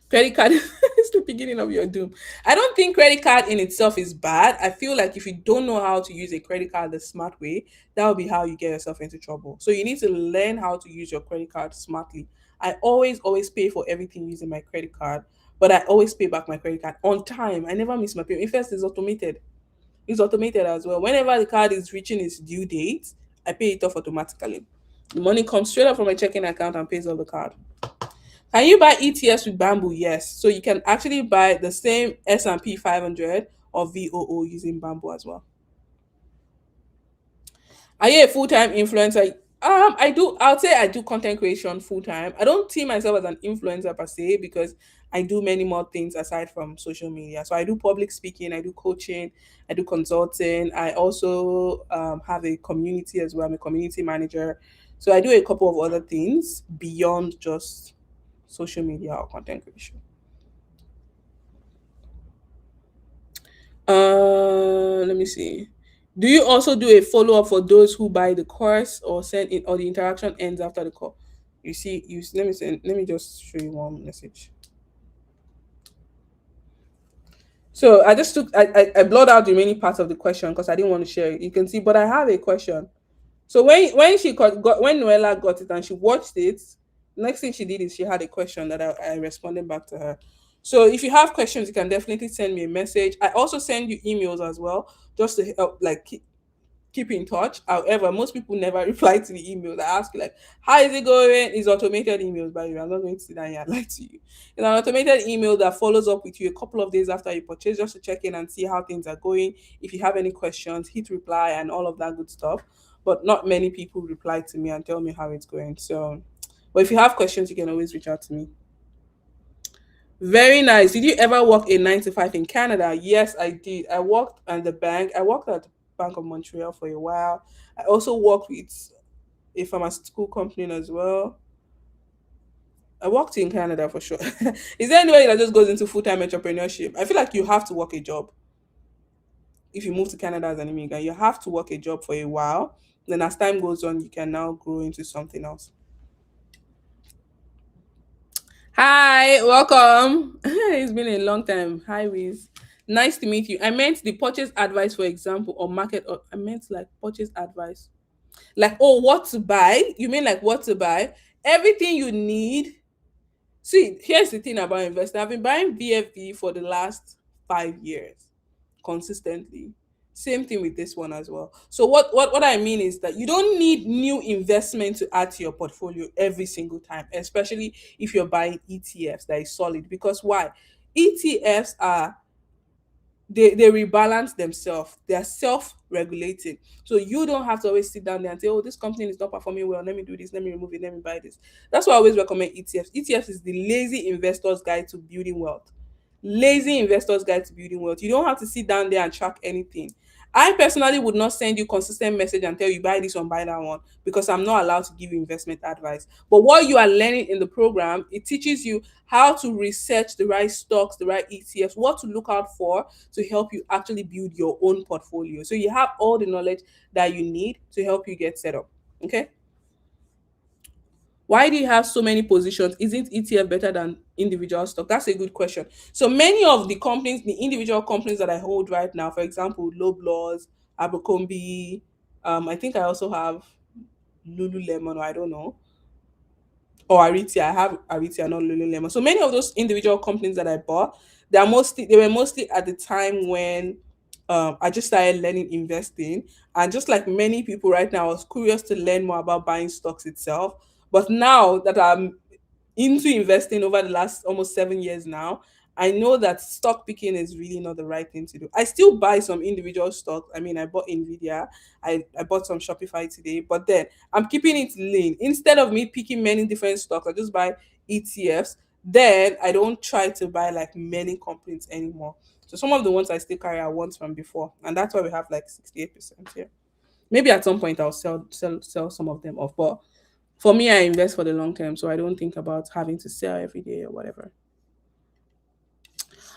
Credit card is the beginning of your doom. I don't think credit card in itself is bad. I feel like if you don't know how to use a credit card the smart way, that will be how you get yourself into trouble. So you need to learn how to use your credit card smartly. I always pay for everything using my credit card, but I always pay back my credit card on time. I never miss my payment. In fact, it's automated. It's automated as well. Whenever the card is reaching its due date, I pay it off automatically. The money comes straight up from my checking account and pays off the card. Can you buy ETFs with Bamboo? Yes. So you can actually buy the same S&P 500 or VOO using Bamboo as well. Are you a full-time influencer? I do. I'll say I do content creation full time. I don't see myself as an influencer per se because I do many more things aside from social media. So I do public speaking, I do coaching, I do consulting. I also have a community as well. I'm a community manager. So I do a couple of other things beyond just social media or content creation. Let me see. Do you also do a follow up for those who buy the course or send it or the interaction ends after the call? You see, let me just show you one message. So I just took I blurred out the remaining parts of the question because I didn't want to share it. You can see, but I have a question. So when she got when Noella got it and she watched it, next thing she did is she had a question that I responded back to her. So if you have questions, you can definitely send me a message. I also send you emails as well, just to help like keep in touch. However, most people never reply to the email. I ask you like, how is it going? It's automated emails, by the way. I'm not going to sit down here and lie to you. It's an automated email that follows up with you a couple of days after you purchase just to check in and see how things are going. If you have any questions, hit reply and all of that good stuff. But not many people reply to me and tell me how it's going. So But if you have questions, you can always reach out to me. Very nice. Did you ever work a 9 to 5 in Canada? Yes, I did. I worked at the bank. I worked at the Bank of Montreal for a while. I also worked with a pharmaceutical company as well. I worked in Canada for sure. Is there anybody that just goes into full time entrepreneurship? I feel like you have to work a job if you move to Canada as an immigrant. You have to work a job for a while. Then as time goes on, you can now grow into something else. Hi, welcome. It's been a long time. Hi, Wiz. Nice to meet you. I meant the purchase advice, for example, or market. Or I meant like purchase advice, like oh, what to buy. You mean like what to buy? Everything you need. See, here's the thing about investing. I've been buying VFD for the last 5 years consistently. Same thing with this one as well. So what I mean is that you don't need new investment to add to your portfolio every single time, especially if you're buying ETFs that is solid. Because why? ETFs are they rebalance themselves. They are self-regulating. So you don't have to always sit down there and say, oh, this company is not performing well. Let me do this. Let me remove it. Let me buy this. That's why I always recommend ETFs. ETFs is the lazy investor's guide to building wealth. Lazy investors guide to building wealth. You don't have to sit down there and track anything. I personally would not send you consistent message and tell you buy this one, buy that one, because I'm not allowed to give you investment advice. But what you are learning in the program, it teaches you how to research the right stocks, the right ETFs, what to look out for to help you actually build your own portfolio. So you have all the knowledge that you need to help you get set up. Okay. Why do you have so many positions? Isn't ETF better than individual stock? That's a good question. So many of the companies, the individual companies that I hold right now, for example, Loblaws, Abercrombie, I think I also have Lululemon, or I don't know, or Aritzia. I have Aritzia, not Lululemon. So many of those individual companies that I bought, they were mostly at the time when I just started learning investing, and just like many people right now, I was curious to learn more about buying stocks itself. But now that I'm into investing over the last almost 7 years now, I know that stock picking is really not the right thing to do. I still buy some individual stocks. I mean, I bought Nvidia, I bought some Shopify today, but then I'm keeping it lean. Instead of me picking many different stocks, I just buy ETFs. Then I don't try to buy like many companies anymore. So some of the ones I still carry are ones from before, and that's why we have like 68% here. Maybe at some point I'll sell some of them off, but for me, I invest for the long term, so I don't think about having to sell every day or whatever.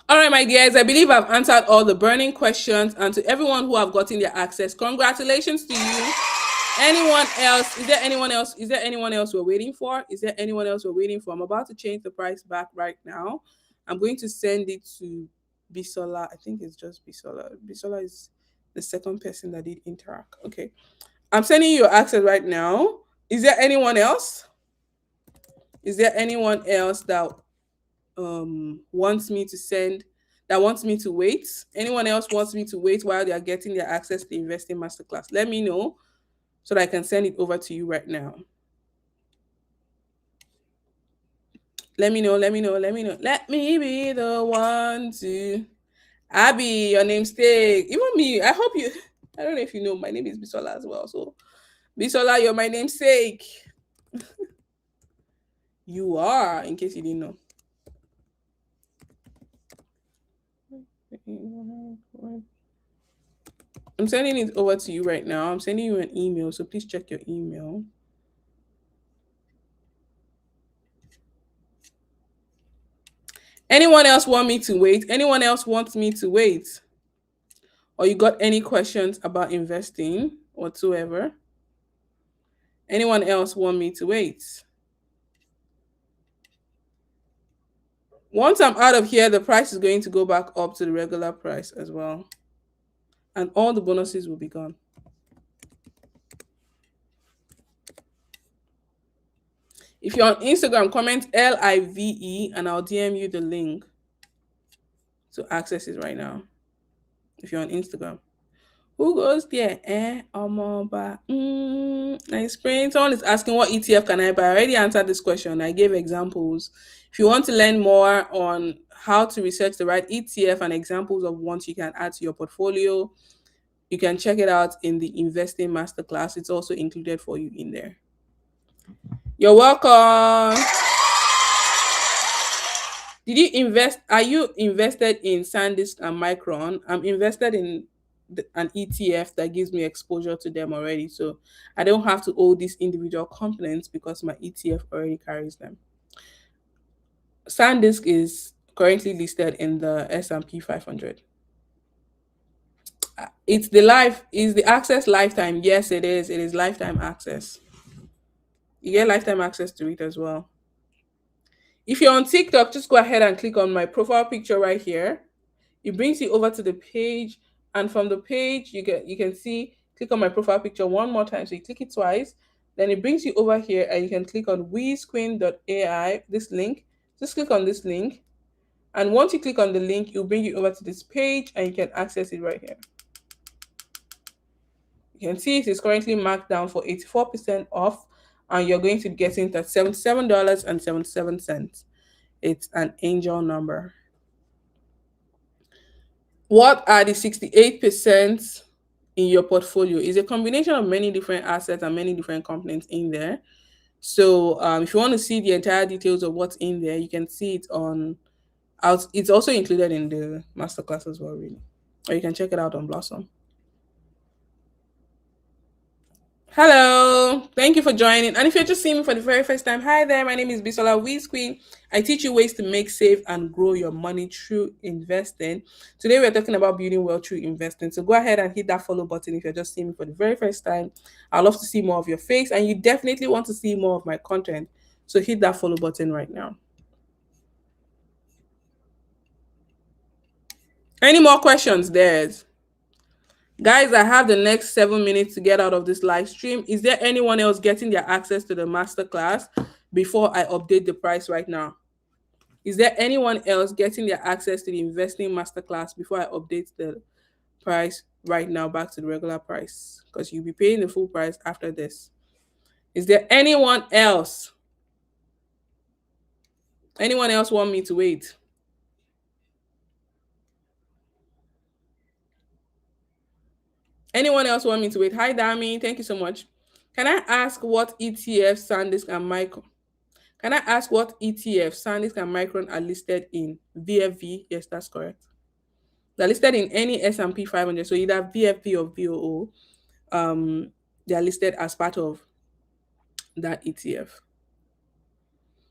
All right, my dears, I believe I've answered all the burning questions, and to everyone who have gotten their access, congratulations to you. Anyone else? Is there anyone else? Is there anyone else we're waiting for? Is there anyone else we're waiting for? I'm about to change the price back right now. I'm going to send it to Bisola. I think it's just Bisola. Bisola is the second person that did interact. Okay. I'm sending you your access right now. Is there anyone else? Is there anyone else that wants me to send that wants me to wait? Anyone else wants me to wait while they are getting their access to the investing masterclass? Let me know so that I can send it over to you right now. Let me know, let me know, let me know. Let me be the one to Abby, your namesake. Even me, I hope you I don't know if you know, my name is Bisola as well. So Bisola, you're my namesake. You are, in case you didn't know. I'm sending it over to you right now. I'm sending you an email, so please check your email. Anyone else want me to wait? Anyone else wants me to wait? Or you got any questions about investing whatsoever? Anyone else want me to wait? Once I'm out of here, the price is going to go back up to the regular price as well. And all the bonuses will be gone. If you're on Instagram, comment LIVE and I'll DM you the link to access it right now. If you're on Instagram. Who goes there? Omoba. Nice spring. Someone is asking what ETF can I buy? I already answered this question. I gave examples. If you want to learn more on how to research the right ETF and examples of ones you can add to your portfolio, you can check it out in the investing masterclass. It's also included for you in there. You're welcome. Did you invest? Are you invested in SanDisk and Micron? I'm invested in an ETF that gives me exposure to them already, so I don't have to own these individual components because my ETF already carries them. SanDisk is currently listed in the S&P 500. It's the life is the access lifetime. Yes, it is. It is lifetime access. You get lifetime access to it as well. If you're on TikTok, just go ahead and click on my profile picture right here. It brings you over to the page, and from the page you can see, click on my profile picture one more time. So you click it twice, then it brings you over here and you can click on WeScreen.ai, this link. Just click on this link, and once you click on the link, it'll bring you over to this page and you can access it right here. You can see it is currently marked down for 84% off, and you're going to be getting it at $77.77. It's an angel number. What are the 68% in your portfolio? Is a combination of many different assets and many different components in there. So if you want to see the entire details of what's in there, you can see it on out. It's also included in the masterclass as well, really. Or you can check it out on Blossom. Hello, thank you for joining. And if you're just seeing me for the very first time, hi there, my name is Bisola Queen. I teach you ways to make, save, and grow your money through investing. Today, we're talking about building wealth through investing. So go ahead and hit that follow button if you're just seeing me for the very first time. I'd love to see more of your face, and you definitely want to see more of my content. So hit that follow button right now. Any more questions, there's? Guys, I have the next 7 minutes to get out of this live stream. Is there anyone else getting their access to the masterclass before I update the price right now? Is there anyone else getting their access to the investing masterclass before I update the price right now back to the regular price? Because you'll be paying the full price after this. Is there anyone else? Anyone else want me to wait? Anyone else want me to wait? Hi, Dami. Thank you so much. Can I ask what ETF, SanDisk, and Micron? Can I ask what ETF, SanDisk, and Micron are listed in? VFV? Yes, that's correct. They're listed in any S&P 500. So either VFV or VOO. They are listed as part of that ETF.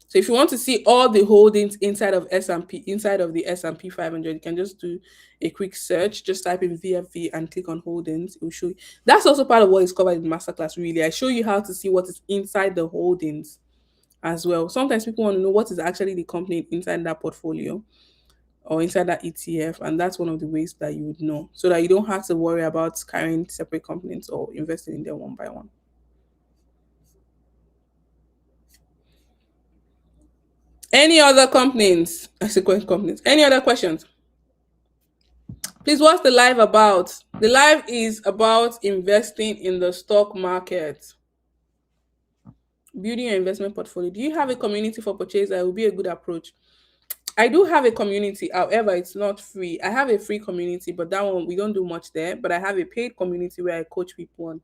So if you want to see all the holdings inside of S&P, inside of the S&P 500, you can just do a quick search. Just type in VFV and click on holdings. It will show you. That's also part of what is covered in the masterclass. Really, I show you how to see what is inside the holdings as well. Sometimes people want to know what is actually the company inside that portfolio or inside that ETF, and that's one of the ways that you would know, so that you don't have to worry about carrying separate companies or investing in them one by one. Any other companies? I say companies. Any other questions? Please, what's the live about? The live is about investing in the stock market, building your investment portfolio. Do you have a community for purchase? That will be a good approach. I do have a community, however, it's not free. I have a free community, but that one we don't do much there. But I have a paid community where I coach people on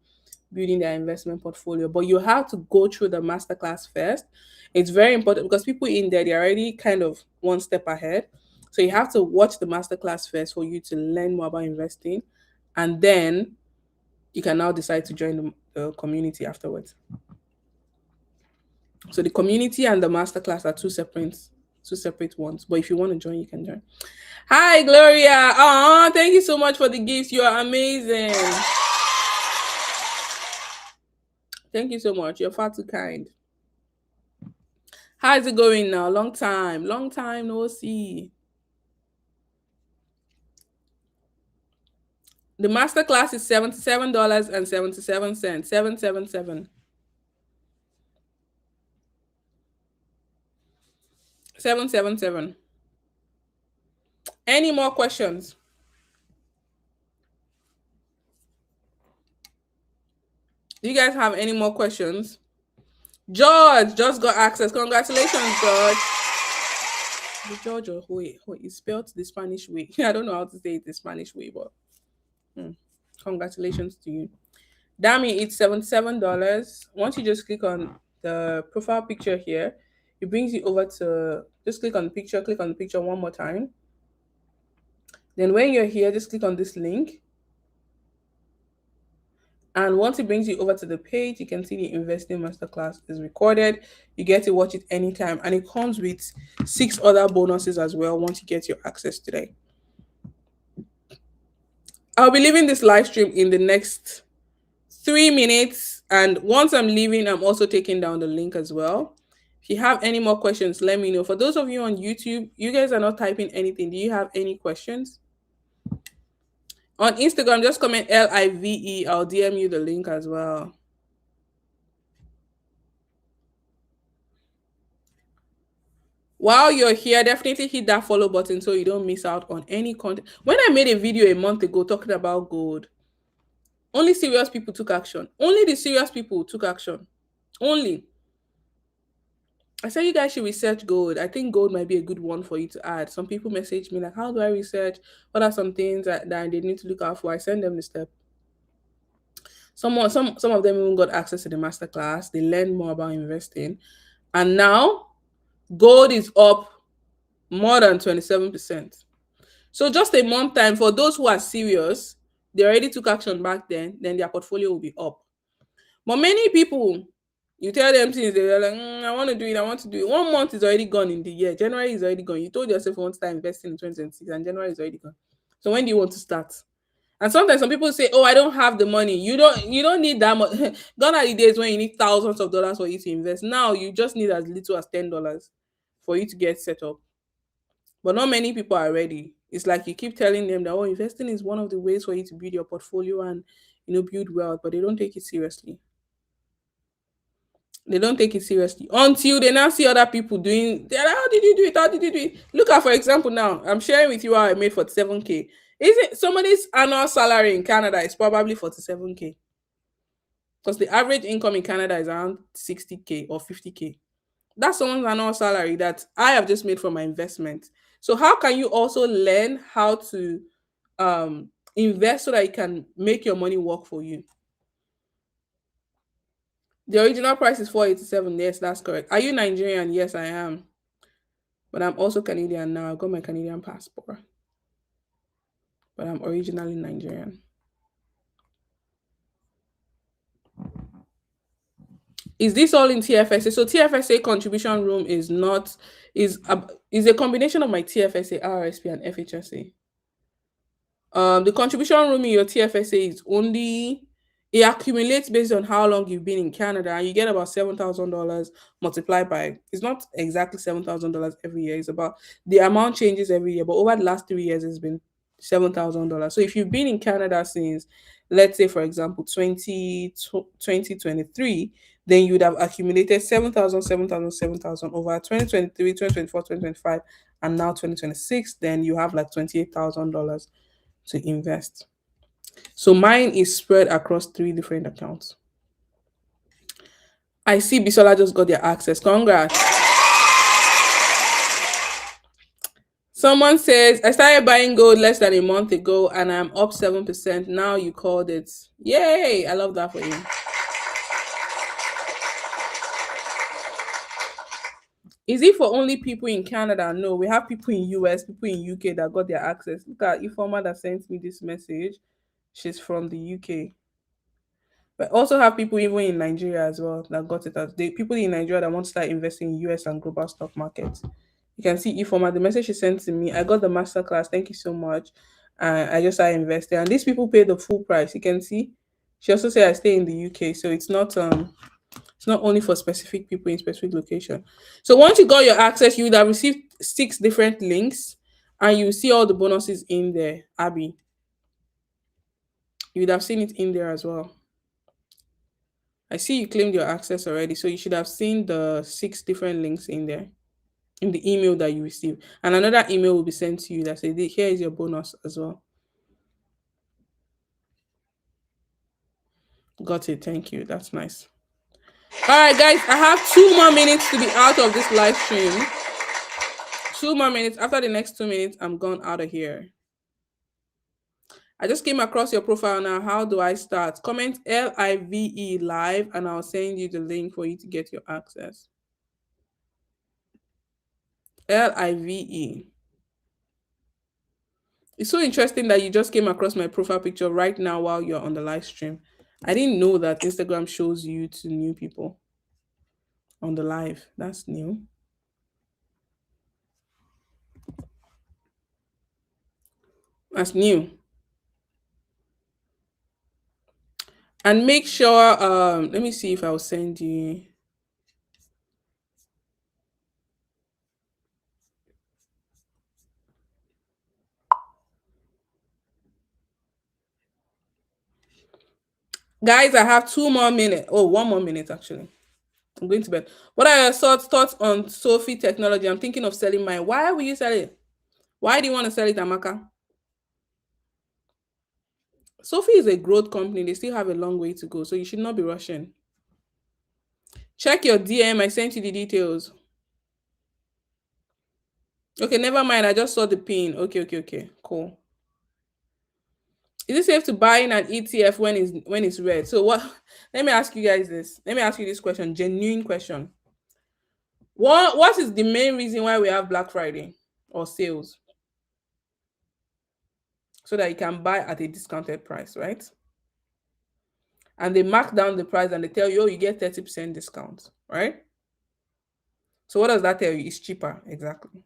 building their investment portfolio. But you have to go through the masterclass first. It's very important because people in there, they're already kind of one step ahead. So you have to watch the masterclass first for you to learn more about investing. And then you can now decide to join the community afterwards. So the community and the masterclass are two separate ones. But if you want to join, you can join. Hi, Gloria. Oh, thank you so much for the gifts. You are amazing. Thank you so much. You're far too kind. How's it going now? Long time no see. The masterclass is $77.77. 777. 777. Any more questions? Do you guys have any more questions? George just got access. Congratulations, George. The George or wait, it's spelled the Spanish way. I don't know how to say it the Spanish way, but congratulations to you. Dami, it's $77. Once you just click on the profile picture here. It brings you over to, just click on the picture, click on the picture one more time. Then when you're here, just click on this link. And once it brings you over to the page, you can see the investing masterclass is recorded. You get to watch it anytime, and it comes with 6 other bonuses as well once you get your access today. I'll be leaving this live stream in the next 3 minutes, and once I'm leaving, I'm also taking down the link as well. If you have any more questions, let me know. For those of you on YouTube, you guys are not typing anything. Do you have any questions? On Instagram, just comment LIVE. I'll DM you the link as well. While you're here, definitely hit that follow button so you don't miss out on any content. When I made a video a month ago talking about gold, only serious people took action. Only the serious people took action. Only. I said you guys should research gold. I think gold might be a good one for you to add. Some people message me like, how do I research? What are some things that they need to look out for? I send them the step. Some of them even got access to the masterclass. They learned more about investing. And now gold is up more than 27%. So just a month time for those who are serious, they already took action back then their portfolio will be up. But many people, you tell them things, they're like, I want to do it, I want to do it. 1 month is already gone in the year. January is already gone. You told yourself you want to start investing in 2026 and January is already gone. So when do you want to start? And sometimes some people say, oh, I don't have the money. You don't need that much. Gone are the days when you need thousands of dollars for you to invest. Now you just need as little as $10 for you to get set up. But not many people are ready. It's like you keep telling them that, oh, investing is one of the ways for you to build your portfolio and build wealth, but they don't take it seriously. They don't take it seriously until they now see other people doing. They're like, how did you do it? How did you do it? Look at, for example, now I'm sharing with you how I made 47K. Isn't somebody's annual salary in Canada is probably 47K? Because the average income in Canada is around 60K or 50K. That's someone's annual salary that I have just made from my investment. So how can you also learn how to invest so that you can make your money work for you? The original price is 487. Yes, that's correct. Are you Nigerian? Yes, I am. But I'm also Canadian now. I've got my Canadian passport. But I'm originally Nigerian. Is this all in TFSA? So TFSA contribution room is a combination of my TFSA, RRSP, and FHSA. The contribution room in your TFSA is only, it accumulates based on how long you've been in Canada, and you get about $7,000 multiplied by, it's not exactly $7,000 every year, it's about, the amount changes every year, but over the last 3 years it's been $7,000. So if you've been in Canada since, let's say for example 2023, then you would have accumulated 7,000, 7,000, 7,000 over 2023, 2024, 2025, and now 2026. Then you have like $28,000 to invest. So mine is spread across 3 different accounts. I see Bisola just got their access. Congrats. Someone says, I started buying gold less than a month ago and I'm up 7%. Now you called it. Yay! I love that for you. Is it for only people in Canada? No, we have people in US, people in UK that got their access. Look at Ifoma that sent me this message. She's from the UK. But also have people even in Nigeria as well that got it. As the people in Nigeria that want to start investing in US and global stock markets. You can see Ifoma, the message she sent to me. I got the masterclass. Thank you so much. I just started investing, and these people pay the full price. You can see. She also said I stay in the UK, so it's not only for specific people in specific location. So once you got your access, you would have received 6 different links, and you see all the bonuses in there. Abby, you would have seen it in there as well. I see you claimed your access already, so you should have seen the 6 different links in there in the email that you received, and another email will be sent to you that says here is your bonus as well. Got it. Thank you. That's nice. All right, guys, I have 2 more minutes to be out of this live stream. 2 more minutes. After the next 2 minutes, I'm gone out of here. I just came across your profile now. How do I start? Comment LIVE live and I'll send you the link for you to get your access. LIVE. It's so interesting that you just came across my profile picture right now while you're on the live stream. I didn't know that Instagram shows you to new people on the live. That's new. That's new. And make sure, let me see if I'll send you. Guys, I have 2 more minutes. Oh, 1 more minute actually. I'm going to bed. What are your thoughts on Sophie technology? I'm thinking of selling mine. Why will you sell it? Why do you want to sell it, Amaka? Sophie is a growth company. They still have a long way to go, so you should not be rushing. Check your DM. I sent you the details. Okay, never mind. I just saw the pin. Okay. Cool. Is it safe to buy in an ETF when it's red? So what? Let me ask you guys this. Let me ask you this question. Genuine question. What is the main reason why we have Black Friday or sales? So that you can buy at a discounted price, right? And they mark down the price and they tell you, oh, you get 30% discount, right? So what does that tell you? It's cheaper, exactly.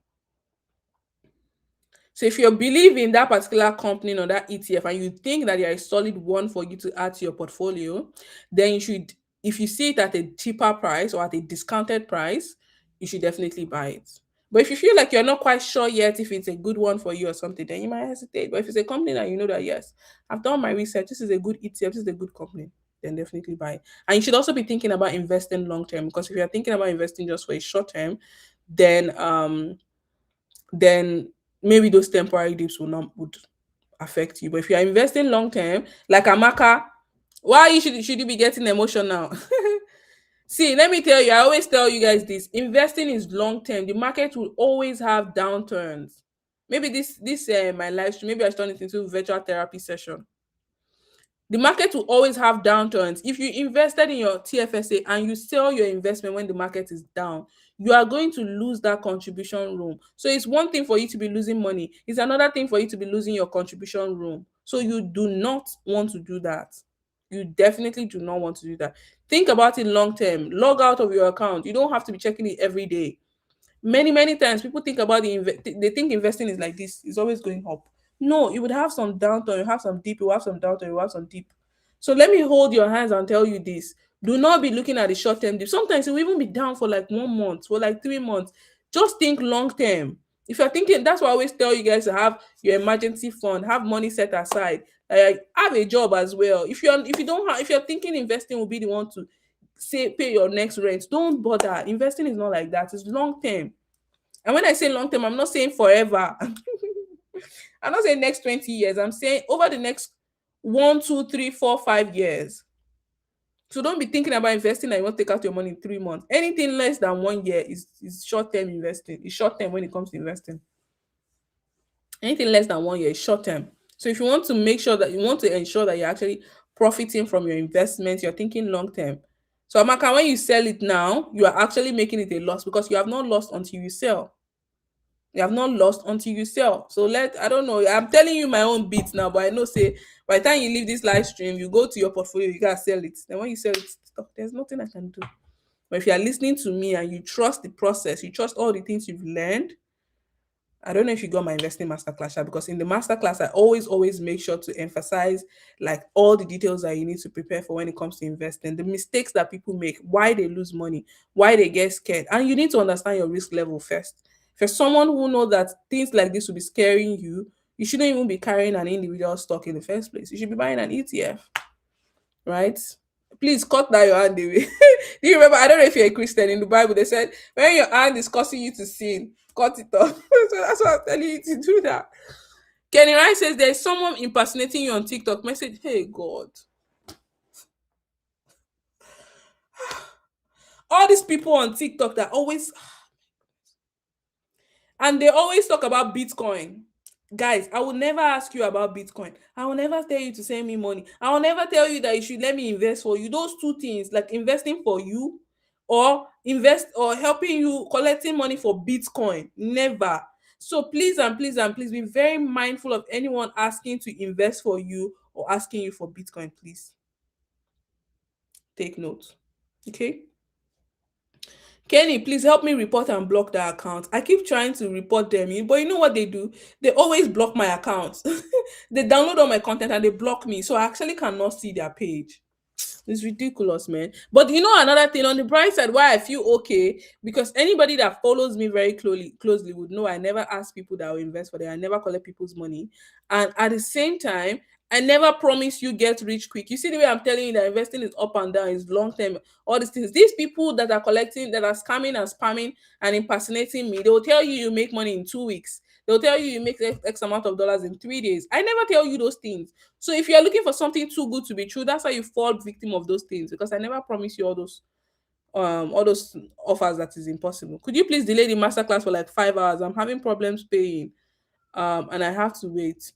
So if you believe in that particular company or that ETF and you think that they are a solid one for you to add to your portfolio, then you should, if you see it at a cheaper price or at a discounted price, you should definitely buy it. But if you feel like you're not quite sure yet if it's a good one for you or something, then you might hesitate. But if it's a company that you know that yes, I've done my research, this is a good ETF, this is a good company, then definitely buy it. And you should also be thinking about investing long term because if you're thinking about investing just for a short term, then then maybe those temporary dips would affect you. But if you are investing long term, like Amaka, why should you be getting emotional? See, let me tell you, I always tell you guys this: investing is long term. The market will always have downturns. Maybe this my live stream, maybe I turn it into virtual therapy session. The market will always have downturns. If you invested in your TFSA and you sell your investment when the market is down, you are going to lose that contribution room. So it's one thing for you to be losing money, it's another thing for you to be losing your contribution room. So you do not want to do that. You definitely do not want to do that. Think about it long term. Log out of your account. You don't have to be checking it every day. Many times people think about they think investing is like this, it's always going up. No, you would have some downturn, you have some deep, you have some downturn, you have some deep. So let me hold your hands and tell you this: do not be looking at the short term dip. Sometimes it will even be down for like 1 month, for like 3 months. Just think long term. If you're thinking, that's why I always tell you guys to have your emergency fund, have money set aside, have a job as well. If you're thinking investing will be the one to say pay your next rent, don't bother. Investing is not like that, it's long term. And when I say long term, I'm not saying forever. I'm not saying next 20 years. I'm saying over the next 1, 2, 3, 4, 5 years. So don't be thinking about investing and you want to take out your money in 3 months. Anything less than 1 year is short term investing. It's short term when it comes to investing. Anything less than 1 year is short term. So if you want to make sure that you want to ensure that you're actually profiting from your investment, you're thinking long term. So Amaka, when you sell it now, you are actually making it a loss because you have not lost until you sell. You have not lost until you sell. So I don't know. I'm telling you my own beats now, but I know say by the time you leave this live stream, you go to your portfolio, you gotta sell it. Then when you sell it, stop. There's nothing I can do. But if you are listening to me and you trust the process, you trust all the things you've learned. I don't know if you got my investing masterclass, because in the masterclass, I always make sure to emphasize like all the details that you need to prepare for when it comes to investing, the mistakes that people make, why they lose money, why they get scared. And you need to understand your risk level first. For someone who knows that things like this will be scaring you, you shouldn't even be carrying an individual stock in the first place. You should be buying an ETF, right? Please cut that your hand away. Do you remember? I don't know if you're a Christian. In the Bible, they said when your hand is causing you to sin, cut it off. So that's why I'm telling you to do that. Kenny Rice says there's someone impersonating you on TikTok. Message, hey God. All these people on TikTok that always, and they always talk about Bitcoin. Guys, I will never ask you about Bitcoin. I will never tell you to send me money. I will never tell you that you should let me invest for you. Those two things, like investing for you or invest or helping you collecting money for Bitcoin, never. So please and please and please be very mindful of anyone asking to invest for you or asking you for Bitcoin. Please take note. Okay. Kenny, please help me report and block the account. I keep trying to report them, but you know what they do? They always block my account. They download all my content and they block me, so I actually cannot see their page. It's ridiculous, man. But you know another thing on the bright side, why I feel okay, because anybody that follows me very closely would know I never ask people that will invest for them. I never collect people's money, and at the same time, I never promise you get rich quick. You see the way I'm telling you that investing is up and down, is long term. All these things. These people that are collecting, that are scamming and spamming and impersonating me, they will tell you you make money in 2 weeks. They'll tell you you make X amount of dollars in 3 days. I never tell you those things. So if you're looking for something too good to be true, that's why you fall victim of those things, because I never promise you all those offers that is impossible. Could you please delay the masterclass for like 5 hours? I'm having problems paying. And I have to wait.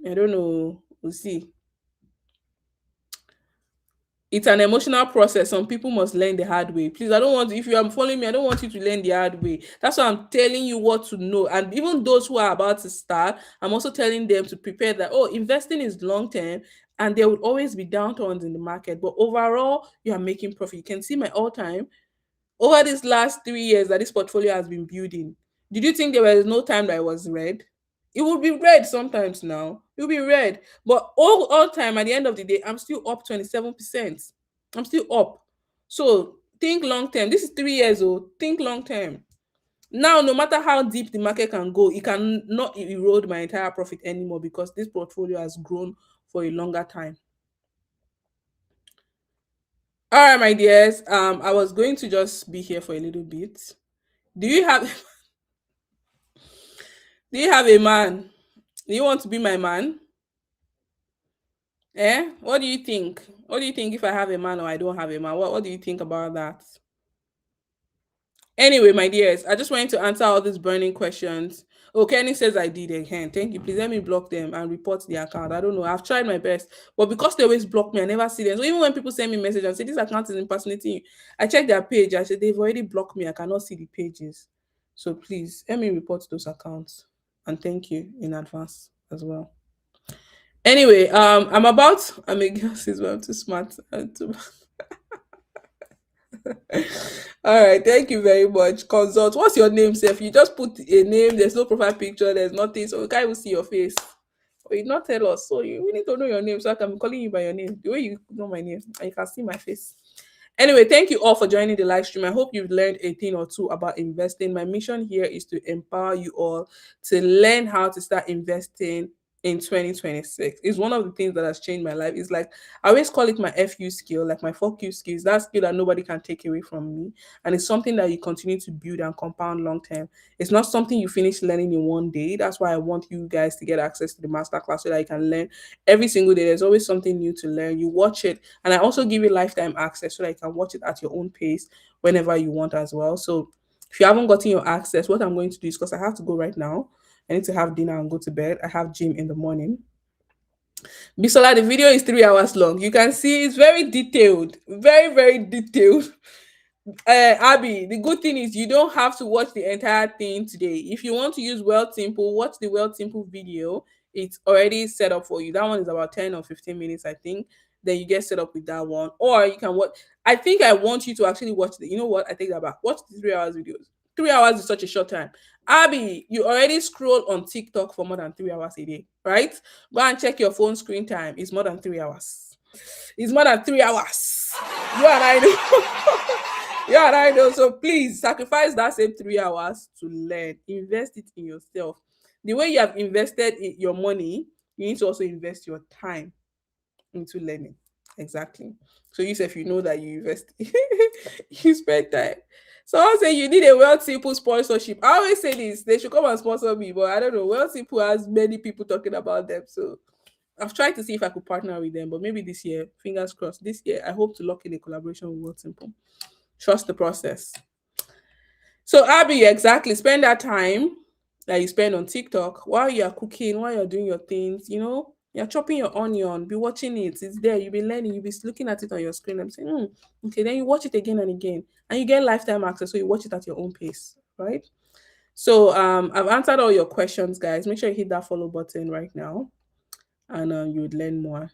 I don't know. We'll see. It's an emotional process. Some people must learn the hard way. Please, I don't want, if you are following me, I don't want you to learn the hard way. That's why I'm telling you what to know. And even those who are about to start, I'm also telling them to prepare that, oh, investing is long term and there will always be downturns in the market. But overall, you are making profit. You can see my all time over these last 3 years that this portfolio has been building. Did you think there was no time that it was red? It will be red sometimes now. It will be red. But all time at the end of the day, I'm still up 27%. I'm still up. So think long term. This is 3 years old. Think long term. Now, no matter how deep the market can go, it can not erode my entire profit anymore because this portfolio has grown for a longer time. All right, my dears. I was going to just be here for a little bit. Do you have do you have a man? Do you want to be my man? Eh? What do you think? What do you think if I have a man or I don't have a man? What do you think about that? Anyway, my dears, I just wanted to answer all these burning questions. Oh, Kenny says I did again. Thank you. Please let me block them and report the account. I don't know. I've tried my best. But because they always block me, I never see them. So even when people send me messages and say this account is impersonating you, I check their page. I said they've already blocked me. I cannot see the pages. So please let me report those accounts. And thank you in advance as well. Anyway, I'm a girl sis, but I'm too smart. I'm too all right, thank you very much. Consult. What's your name, Seth? You just put a name, there's no profile picture, there's nothing, so we can't even see your face. Or you not tell us. So you we need to know your name so I can be calling you by your name. The way you know my name, and you can see my face. Anyway, thank you all for joining the live stream. I hope you've learned a thing or two about investing. My mission here is to empower you all to learn how to start investing in 2026. It's one of the things that has changed my life. It's like I always call it my FU skill, like my 4Q skills, that skill that nobody can take away from me. And it's something that you continue to build and compound long term. It's not something you finish learning in one day. That's why I want you guys to get access to the masterclass so that you can learn every single day. There's always something new to learn. You watch it, and I also give you lifetime access so that you can watch it at your own pace whenever you want as well. So if you haven't gotten your access, what I'm going to do is, because I have to go right now, I need to have dinner and go to bed. I have gym in the morning. Bisola, the video is 3 hours long. You can see it's very detailed, very, very detailed. Abby, the good thing is you don't have to watch the entire thing today. If you want to use Wealth Simple, watch the Wealth Simple video. It's already set up for you. That one is about 10 or 15 minutes, I think. Then you get set up with that one. Or you can watch. I think I want you to actually watch the, you know what? I take that back. Watch the 3 hours videos. 3 hours is such a short time. Abby, you already scroll on TikTok for more than 3 hours a day, right? Go and check your phone screen time. It's more than 3 hours. It's more than 3 hours. You and I know. You and I know. So please sacrifice that same 3 hours to learn. Invest it in yourself. The way you have invested in your money, you need to also invest your time into learning. Exactly. So you say if you know that you invest, you spend time. So I'll say you need a Well Simple sponsorship. I always say this, they should come and sponsor me, but I don't know. Well Simple has many people talking about them. So I've tried to see if I could partner with them, but maybe this year, fingers crossed, this year, I hope to lock in a collaboration with World Simple. Trust the process. So, Abby, exactly. Spend that time. that you spend on TikTok while you're cooking, while you're doing your things, you're chopping your onion, be watching it. It's there. You'll be learning. You'll be looking at it on your screen. I'm saying, okay, then you watch it again and again. And you get lifetime access. So you watch it at your own pace, right? So I've answered all your questions, guys. Make sure you hit that follow button right now. And you would learn more.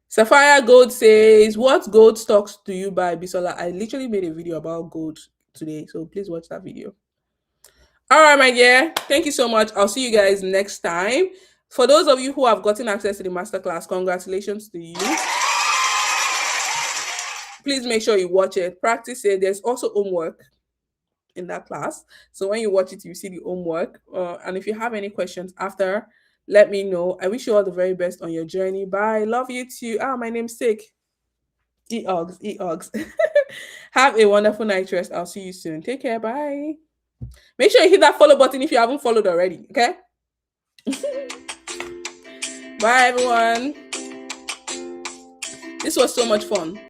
Sapphire Gold says, what gold stocks do you buy, Bisola? I literally made a video about gold today. So please watch that video. All right, my dear. Thank you so much. I'll see you guys next time. For those of you who have gotten access to the masterclass, congratulations to you. Please make sure you watch it. Practice it. There's also homework in that class. So when you watch it, you see the homework. And if you have any questions after, let me know. I wish you all the very best on your journey. Bye. Love you too. My name's Sick. Eogs. Have a wonderful night rest. I'll see you soon. Take care. Bye. Make sure you hit that follow button if you haven't followed already. Okay? Bye, everyone. This was so much fun.